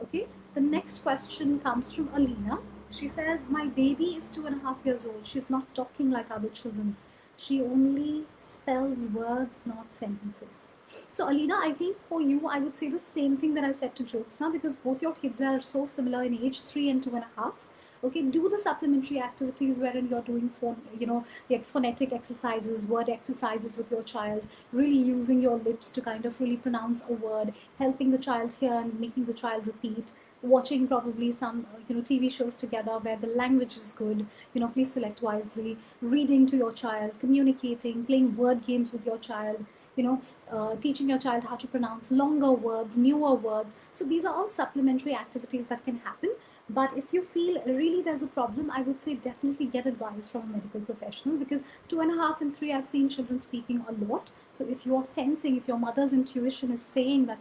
Okay, the next question comes from Alina. She says, my baby is 2.5 years old. She's not talking like other children. She only spells words, not sentences. So Alina, I think for you, I would say the same thing that I said to Jyotsna, because both your kids are so similar in age, 3 and 2.5. Okay, do the supplementary activities wherein you're doing like phonetic exercises, word exercises with your child, really using your lips to kind of really pronounce a word, helping the child hear and making the child repeat, watching probably some TV shows together where the language is good. Please select wisely. Reading to your child, communicating, playing word games with your child, teaching your child how to pronounce longer words, newer words. So these are all supplementary activities that can happen. But if you feel really there's a problem, I would say definitely get advice from a medical professional, because 2.5 and 3, I've seen children speaking a lot. So if you're sensing, if your mother's intuition is saying that,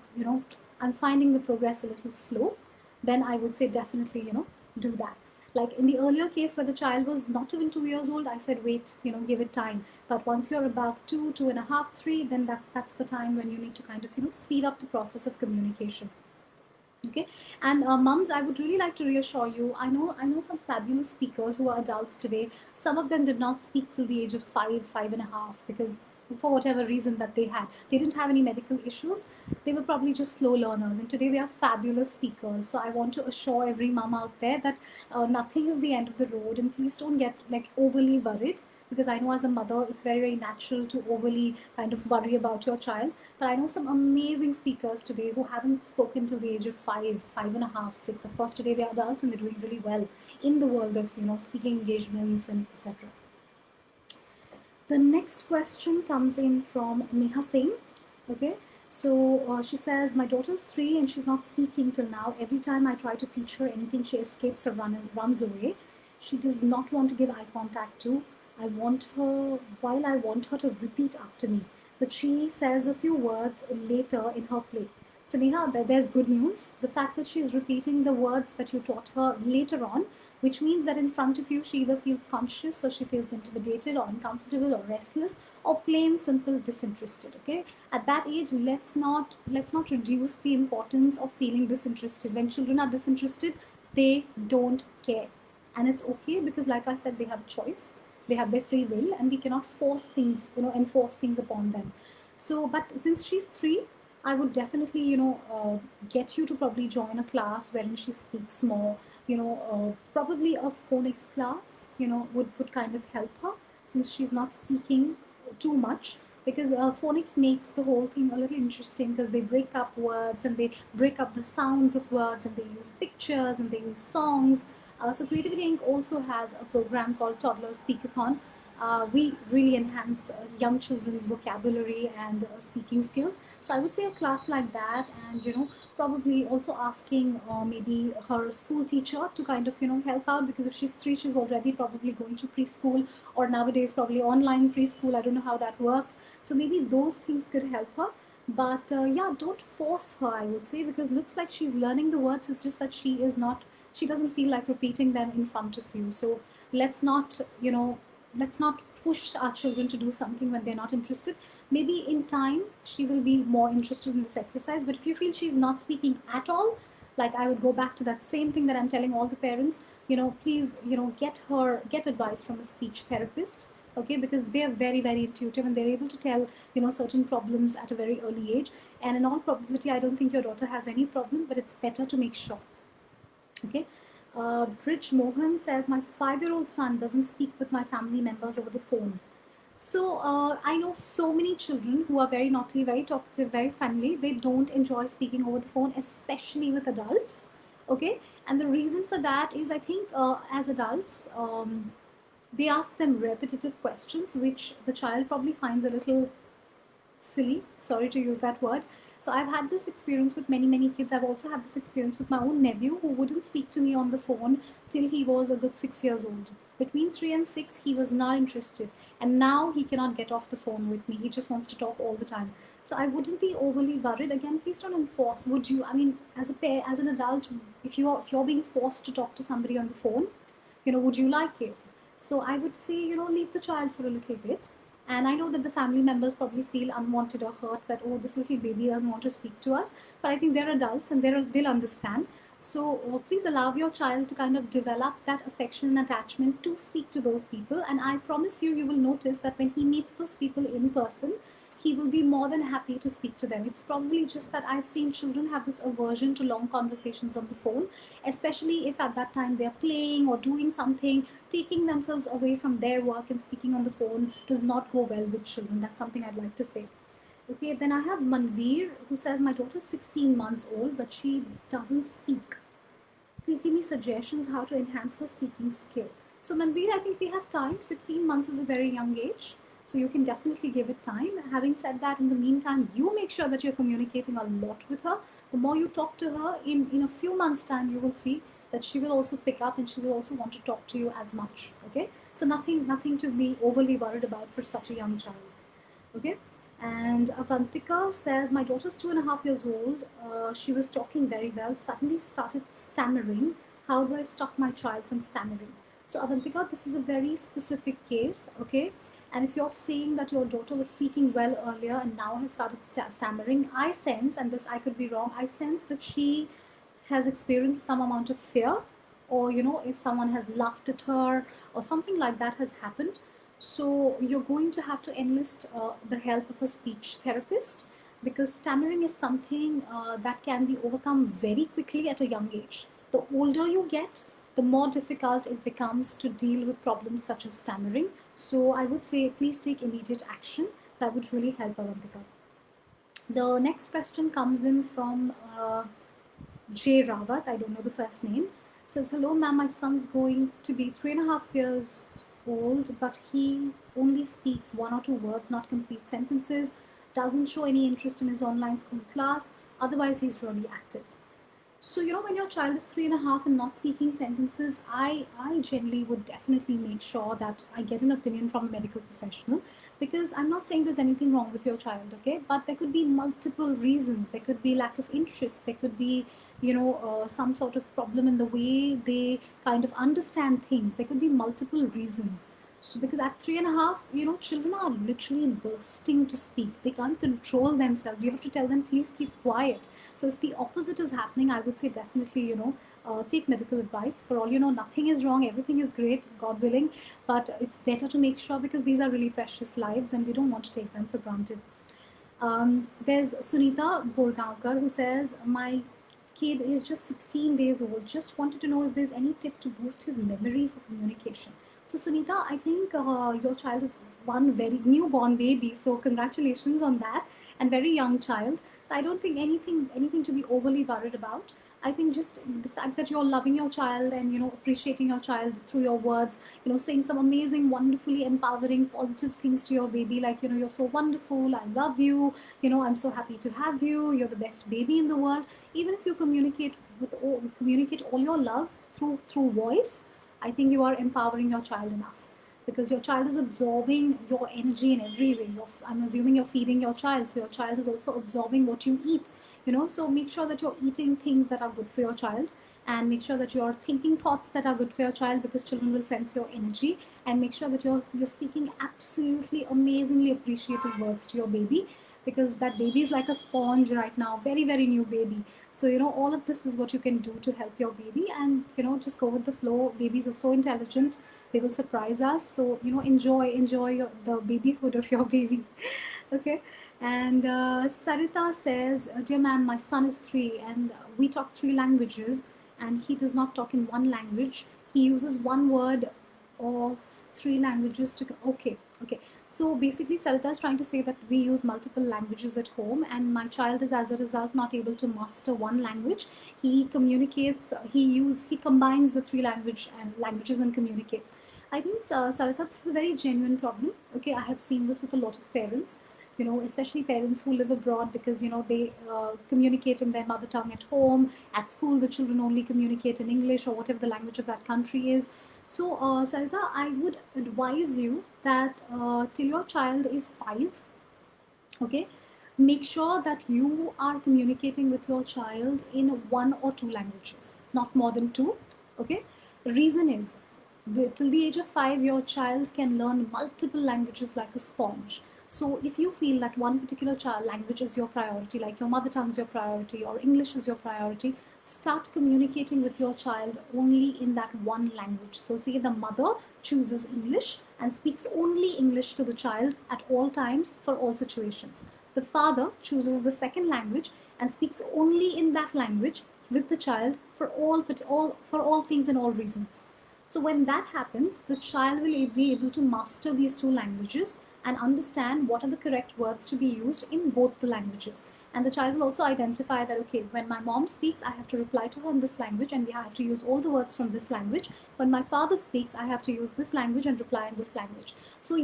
I'm finding the progress a little slow, then I would say definitely, do that. Like in the earlier case where the child was not even 2 years old, I said, wait, give it time. But once you're above 2.5, 3, then that's the time when you need to kind of, speed up the process of communication. Okay. And mums, I would really like to reassure you, I know some fabulous speakers who are adults today. Some of them did not speak till the age of 5.5, because for whatever reason that they didn't have any medical issues. They were probably just slow learners, and today they are fabulous speakers. So I want to assure every mum out there that nothing is the end of the road, and please don't get like overly worried, because I know as a mother it's very, very natural to overly kind of worry about your child. But I know some amazing speakers today who haven't spoken till the age of 5.5, 6. Of course, today they're adults and they're doing really well in the world of speaking engagements and etc. The next question comes in from Neha Singh. Okay, so she says, my daughter's 3 and she's not speaking till now. Every time I try to teach her anything, she escapes or runs away. She does not want to give eye contact to. I want her to repeat after me, but she says a few words later in her play. So Neha, there's good news. The fact that she's repeating the words that you taught her later on, which means that in front of you she either feels conscious, or she feels intimidated or uncomfortable or restless, or plain simple disinterested. Okay, at that age, let's not reduce the importance of feeling disinterested. When children are disinterested, they don't care, and it's okay, because like I said, they have a choice, they have their free will, and we cannot force things, enforce things upon them. So but since she's 3, I would definitely get you to probably join a class wherein she speaks more. Probably a phonics class would kind of help her, since she's not speaking too much, because phonics makes the whole thing a little interesting, because they break up words and they break up the sounds of words, and they use pictures and they use songs. So Creativity Inc. also has a program called Toddler Speakathon. We really enhance young children's vocabulary and speaking skills. So I would say a class like that, and probably also asking maybe her school teacher to kind of help out, because if she's 3, she's already probably going to preschool, or nowadays probably online preschool. I don't know how that works. So maybe those things could help her. But yeah, don't force her, I would say, because looks like she's learning the words. It's just that she doesn't feel like repeating them in front of you. So let's not push our children to do something when they're not interested. Maybe in time she will be more interested in this exercise. But if you feel she's not speaking at all, like, I would go back to that same thing that I'm telling all the parents. Please get advice from a speech therapist. Okay, because they are very, very intuitive, and they're able to tell certain problems at a very early age. And in all probability, I don't think your daughter has any problem, but it's better to make sure. Okay. Bridge Mohan says, my 5-year-old son doesn't speak with my family members over the phone. So I know so many children who are very naughty, very talkative, very friendly. They don't enjoy speaking over the phone, especially with adults. Okay, and the reason for that is, I think as adults, they ask them repetitive questions, which the child probably finds a little silly. Sorry to use that word. So I've had this experience with many, many kids. I've also had this experience with my own nephew, who wouldn't speak to me on the phone till he was a good 6 years old. Between 3 and 6, he was not interested. And now he cannot get off the phone with me. He just wants to talk all the time. So I wouldn't be overly worried. Again, please don't enforce. Would you? I mean, as an adult, if you're being forced to talk to somebody on the phone, would you like it? So I would say, leave the child for a little bit. And I know that the family members probably feel unwanted or hurt, that, oh, this little baby doesn't want to speak to us. But I think they're adults, and they'll understand. So please allow your child to kind of develop that affection and attachment to speak to those people. And I promise you, you will notice that when he meets those people in person, he will be more than happy to speak to them. It's probably just that I've seen children have this aversion to long conversations on the phone, especially if at that time they're playing or doing something. Taking themselves away from their work and speaking on the phone does not go well with children. That's something I'd like to say. Okay, then I have Manveer, who says, my daughter's 16 months old, but she doesn't speak. Please give me suggestions how to enhance her speaking skill. So Manveer, I think we have time. 16 months is a very young age. So you can definitely give it time. Having said that, in the meantime, you make sure that you're communicating a lot with her. The more you talk to her, in a few months' time, you will see that she will also pick up, and she will also want to talk to you as much. Okay, so nothing to be overly worried about for such a young child. Okay, and Avantika says, my daughter's 2.5 years old. She was talking very well, suddenly started stammering. How do I stop my child from stammering? So Avantika, this is a very specific case, okay? And if you're saying that your daughter was speaking well earlier and now has started stammering, I sense, and this I could be wrong, I sense that she has experienced some amount of fear, or if someone has laughed at her or something like that has happened. So you're going to have to enlist the help of a speech therapist, because stammering is something that can be overcome very quickly at a young age. The older you get, the more difficult it becomes to deal with problems such as stammering. So I would say please take immediate action. That would really help, Avantika. The next question comes in from J. Rawat, I don't know the first name, says, hello ma'am, my son's going to be 3.5 years old, but he only speaks one or two words, not complete sentences, doesn't show any interest in his online school class, otherwise he's really active. So, when your child is 3.5 and not speaking sentences, I generally would definitely make sure that I get an opinion from a medical professional, because I'm not saying there's anything wrong with your child, okay? But there could be multiple reasons. There could be lack of interest. There could be, some sort of problem in the way they kind of understand things. There could be multiple reasons. So because at 3.5, children are literally bursting to speak. They can't control themselves. You have to tell them, please keep quiet. So if the opposite is happening, I would say definitely, take medical advice. For all you know, nothing is wrong. Everything is great, God willing. But it's better to make sure, because these are really precious lives and we don't want to take them for granted. There's Sunita Borgaonkar who says, my kid is just 16 days old. Just wanted to know if there's any tip to boost his memory for communication. So Sunita, I think your child is one very newborn baby, so congratulations on that, and very young child. So I don't think anything to be overly worried about. I think just the fact that you're loving your child and appreciating your child through your words, saying some amazing, wonderfully empowering, positive things to your baby, like you're so wonderful, I love you, I'm so happy to have you, you're the best baby in the world. Even if you communicate all your love through voice, I think you are empowering your child enough, because your child is absorbing your energy in every way. I'm assuming you're feeding your child, so your child is also absorbing what you eat. So make sure that you're eating things that are good for your child, and make sure that you're thinking thoughts that are good for your child, because children will sense your energy. And make sure that you're speaking absolutely amazingly appreciative words to your baby, because that baby is like a sponge right now, very very new baby. So all of this is what you can do to help your baby, and just go with the flow. Babies are so intelligent, they will surprise us. So enjoy the babyhood of your baby. Okay. And Sarita says, dear ma'am, my son is 3 and we talk 3 languages, and he does not talk in one language. He uses one word of 3 languages to. Okay. So basically Sarita is trying to say that we use multiple languages at home, and my child is as a result not able to master one language. He communicates, he combines the 3 languages and communicates. I think Sarita, this is a very genuine problem. Okay, I have seen this with a lot of parents, especially parents who live abroad, because they communicate in their mother tongue at home. At school, the children only communicate in English or whatever the language of that country is. So Sarita, I would advise you that till your child is 5, okay, make sure that you are communicating with your child in 1 or 2 languages, not more than 2. Okay, reason is, till the age of 5, your child can learn multiple languages like a sponge. So if you feel that one particular language is your priority, like your mother tongue is your priority or English is your priority, start communicating with your child only in that one language. So say the mother chooses English and speaks only English to the child at all times for all situations. The father chooses the second language and speaks only in that language with the child for all things and all reasons. So when that happens, the child will be able to master these 2 languages and understand what are the correct words to be used in both the languages. And the child will also identify that, okay, when my mom speaks, I have to reply to her in this language and we have to use all the words from this language. When my father speaks, I have to use this language and reply in this language. So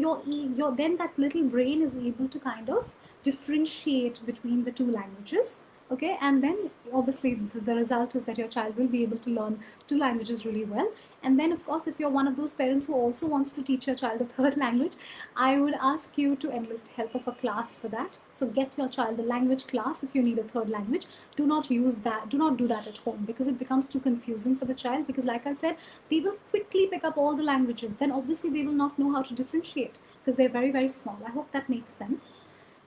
then that little brain is able to kind of differentiate between the 2 languages. Okay, and then obviously the result is that your child will be able to learn two languages really well. And then of course, if you're one of those parents who also wants to teach your child a third language, I would ask you to enlist help of a class for that. So get your child a language class if you need a third language. Do not do that at home, because it becomes too confusing for the child, because like I said, they will quickly pick up all the languages, then obviously they will not know how to differentiate because they're very, very small. I hope that makes sense.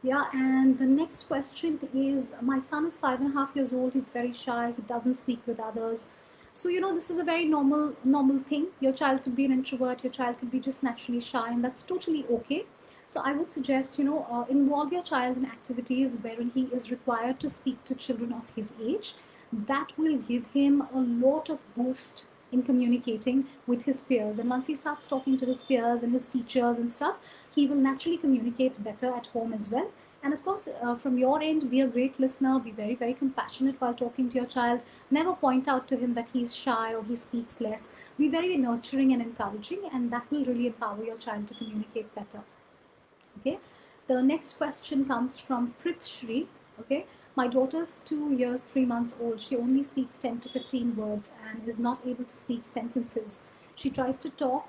Yeah, and the next question is, my son is 5.5 years old. He's very shy. He doesn't speak with others. So, this is a very normal thing. Your child could be an introvert. Your child could be just naturally shy, and that's totally okay. So I would suggest, involve your child in activities wherein he is required to speak to children of his age. That will give him a lot of boost in communicating with his peers. And once he starts talking to his peers and his teachers and stuff, he will naturally communicate better at home as well. And of course, from your end, be a great listener, be very, very compassionate while talking to your child. Never point out to him that he's shy or he speaks less. Be very nurturing and encouraging, and that will really empower your child to communicate better. Okay, the next question comes from Prithshri. Okay, my daughter's 2 years, 3 months old. She only speaks 10 to 15 words and is not able to speak sentences. She tries to talk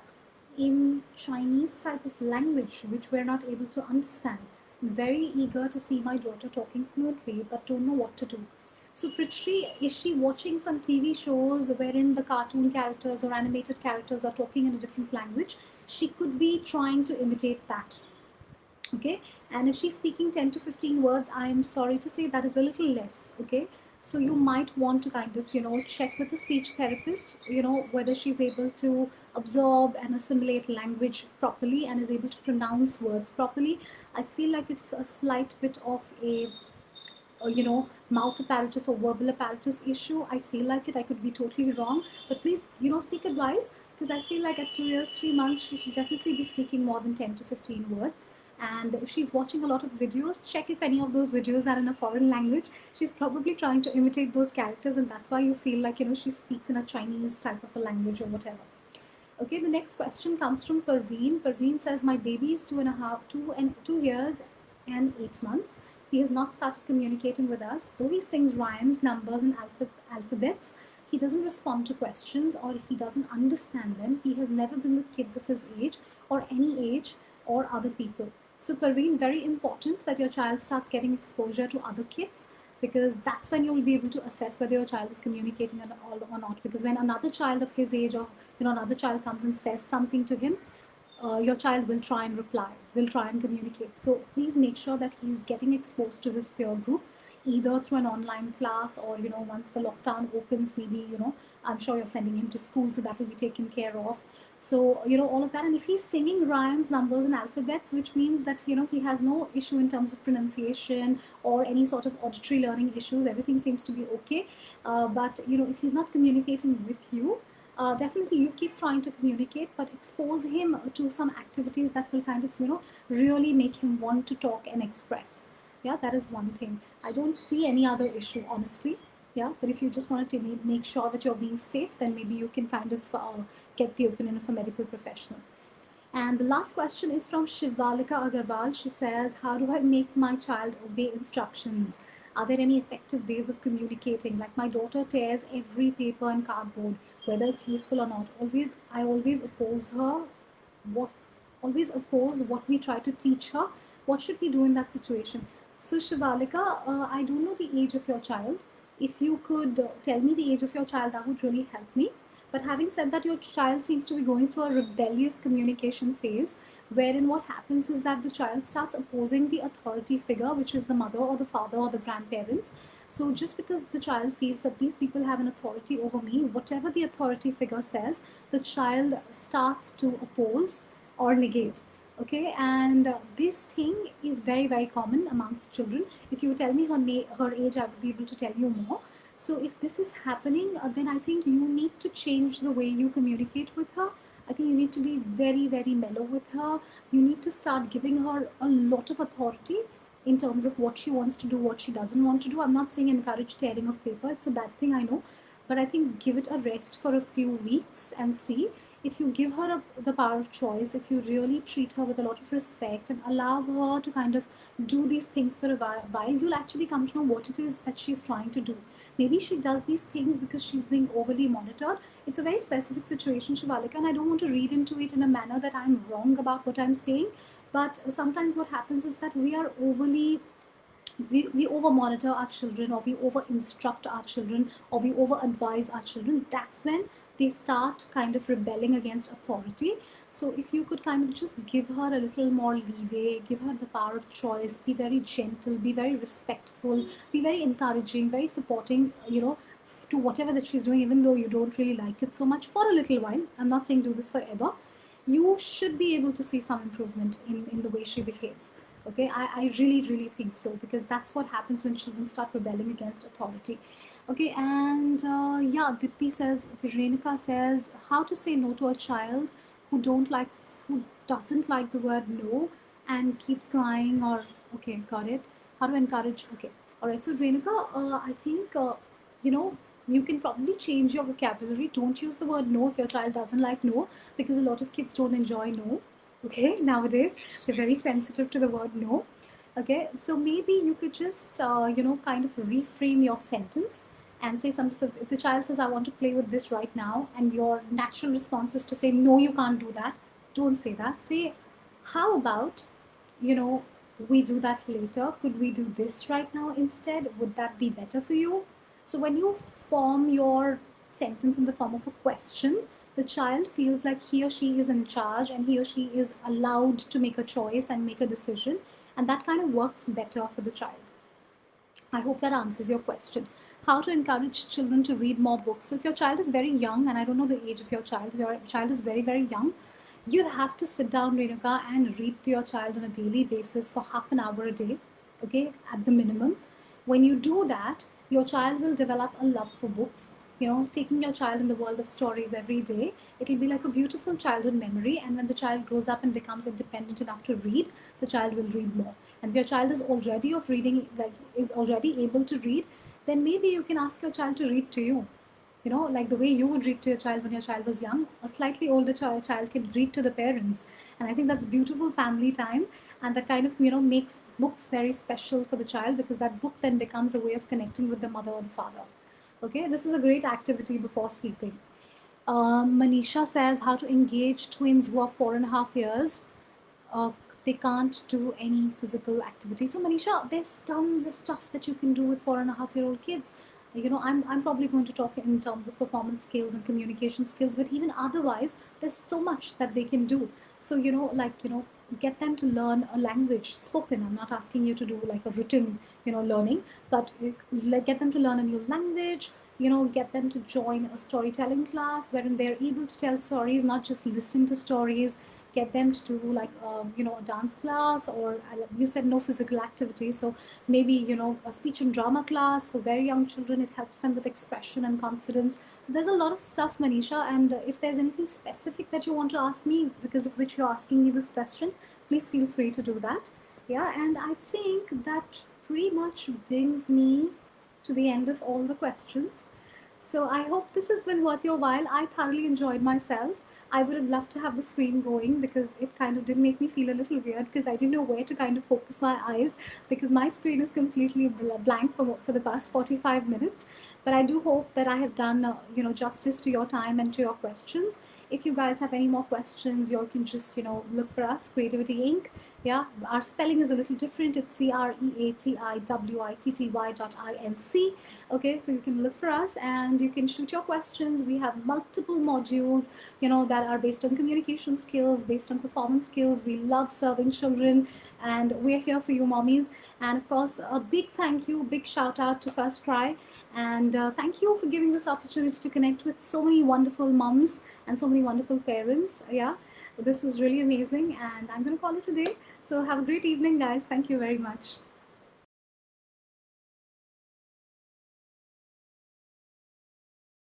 in Chinese type of language, which we're not able to understand. I'm very eager to see my daughter talking fluently, but don't know what to do. So Prithshri, is she watching some TV shows wherein the cartoon characters or animated characters are talking in a different language? She could be trying to imitate that. Okay, and if she's speaking 10 to 15 words, I'm sorry to say that is a little less. Okay, so you might want to kind of check with a speech therapist, whether she's able to absorb and assimilate language properly and is able to pronounce words properly. I feel like it's a slight bit of a mouth apparatus or verbal apparatus issue. I feel like it. I could be totally wrong, but please seek advice, because I feel like at 2 years 3 months she should definitely be speaking more than 10 to 15 words. And if she's watching a lot of videos, check if any of those videos are in a foreign language. She's probably trying to imitate those characters, and that's why you feel like she speaks in a Chinese type of a language or whatever. Okay, the next question comes from Parveen. Parveen says, my baby is 2 years and 8 months. He has not started communicating with us. Though he sings rhymes, numbers, and alphabets, he doesn't respond to questions, or he doesn't understand them. He has never been with kids of his age or any age or other people. So Parveen, very important that your child starts getting exposure to other kids, because that's when you'll be able to assess whether your child is communicating or not. Because when another child of his age or another child comes and says something to him, your child will try and reply, will try and communicate. So please make sure that he's getting exposed to his peer group, either through an online class or once the lockdown opens, maybe I'm sure you're sending him to school, so that will be taken care of. So all of that. And if he's singing rhymes, numbers, and alphabets, which means that he has no issue in terms of pronunciation or any sort of auditory learning issues, everything seems to be okay. But if he's not communicating with you, definitely you keep trying to communicate, but expose him to some activities that will kind of really make him want to talk and express. Yeah, that is one thing. I don't see any other issue, honestly. Yeah, but if you just wanted to make sure that you're being safe, then maybe you can kind of get the opinion of a medical professional. And the last question is from Shivalika Agarwal. She says, how do I make my child obey instructions? Are there any effective ways of communicating? Like, my daughter tears every paper and cardboard, whether it's useful or not. I always oppose what we try to teach her. What should we do in that situation? So Shivalika, I don't know the age of your child. If you could tell me the age of your child, that would really help me. But having said that, your child seems to be going through a rebellious communication phase, wherein what happens is that the child starts opposing the authority figure, which is the mother or the father or the grandparents. So just because the child feels that these people have an authority over me, whatever the authority figure says, the child starts to oppose or negate. Okay, and this thing is very, very common amongst children. If you tell me her age, I would be able to tell you more. So if this is happening, then I think you need to change the way you communicate with her. I think you need to be very, very mellow with her. You need to start giving her a lot of authority in terms of what she wants to do, what she doesn't want to do. I'm not saying encourage tearing of paper. It's a bad thing, I know. But I think give it a rest for a few weeks and see. if you give her the power of choice, if you really treat her with a lot of respect and allow her to kind of do these things for a while, you'll actually come to know what it is that she's trying to do. Maybe she does these things because she's being overly monitored. It's a very specific situation, Shivalika, and I don't want to read into it in a manner that I'm wrong about what I'm saying. But sometimes what happens is that we are overly we over monitor our children, or we over instruct our children, or we over advise our children. That's when they start kind of rebelling against authority. So if you could kind of just give her a little more leeway, give her the power of choice, be very gentle, be very respectful, be very encouraging, very supporting, to whatever that she's doing, even though you don't really like it so much, for a little while. I'm not saying do this forever. You should be able to see some improvement in the way she behaves. Okay, I really, really think so, because that's what happens when children start rebelling against authority. Okay, and yeah, Dipti says, Renuka says, how to say no to a child who who doesn't like the word no and keeps crying, or okay, got it. How to encourage? Okay, all right. So Renuka, I think you know you can probably change your vocabulary. Don't use the word no if your child doesn't like no, because a lot of kids don't enjoy no. Okay, nowadays they're very sensitive to the word no. Okay, so maybe you could just kind of reframe your sentence and say something. So if the child says, I want to play with this right now, and your natural response is to say, no, you can't do that, don't say that. Say, how about, you know we do that later? Could we do this right now instead? Would that be better for you? So when you form your sentence in the form of a question, the child feels like he or she is in charge, and he or she is allowed to make a choice and make a decision, and that kind of works better for the child. I hope that answers your question. How to encourage children to read more books? So if your child is very young, and I don't know the age of your child, if your child is very, very young, you have to sit down, Renuka, and read to your child on a daily basis for half an hour a day, okay, at the minimum. When you do that, your child will develop a love for books. Taking your child in the world of stories every day, it'll be like a beautiful childhood memory. And when the child grows up and becomes independent enough to read, the child will read more. And if your child is already of reading, like is already able to read, then maybe you can ask your child to read to you. Like the way you would read to your child when your child was young, a slightly older child can read to the parents. And I think that's beautiful family time. And that kind of, makes books very special for the child, because that book then becomes a way of connecting with the mother or the father. Okay, this is a great activity before sleeping. Manisha says, how to engage twins who are 4.5 years. They can't do any physical activity. So Manisha, there's tons of stuff that you can do with 4.5-year-old kids. I'm probably going to talk in terms of performance skills and communication skills, but even otherwise, there's so much that they can do. So, get them to learn a language spoken. I'm not asking you to do like a written, learning, but get them to learn a new language. Get them to join a storytelling class wherein they're able to tell stories, not just listen to stories. Get them to do like a dance class, or you said no physical activity, so maybe a speech and drama class for very young children. It helps them with expression and confidence. So there's a lot of stuff, Manisha, and if there's anything specific that you want to ask me because of which you're asking me this question, please feel free to do that. Yeah, and I think that pretty much brings me to the end of all the questions. So I hope this has been worth your while. I thoroughly enjoyed myself. I would have loved to have the screen going, because it kind of did make me feel a little weird, because I didn't know where to kind of focus my eyes, because my screen is completely blank for the past 45 minutes. But I do hope that I have done justice to your time and to your questions. If you guys have any more questions, you can just look for us, Creativity Inc. Yeah, our spelling is a little different. It's CREATIWITTY.INC. Okay, so you can look for us and you can shoot your questions. We have multiple modules that are based on communication skills, based on performance skills. We love serving children, and we're here for you, mommies. And of course, a big thank you, big shout out to FirstCry, and thank you for giving this opportunity to connect with so many wonderful moms and so many wonderful parents. Yeah, this was really amazing, and I'm going to call it a day. So have a great evening, guys. Thank you very much.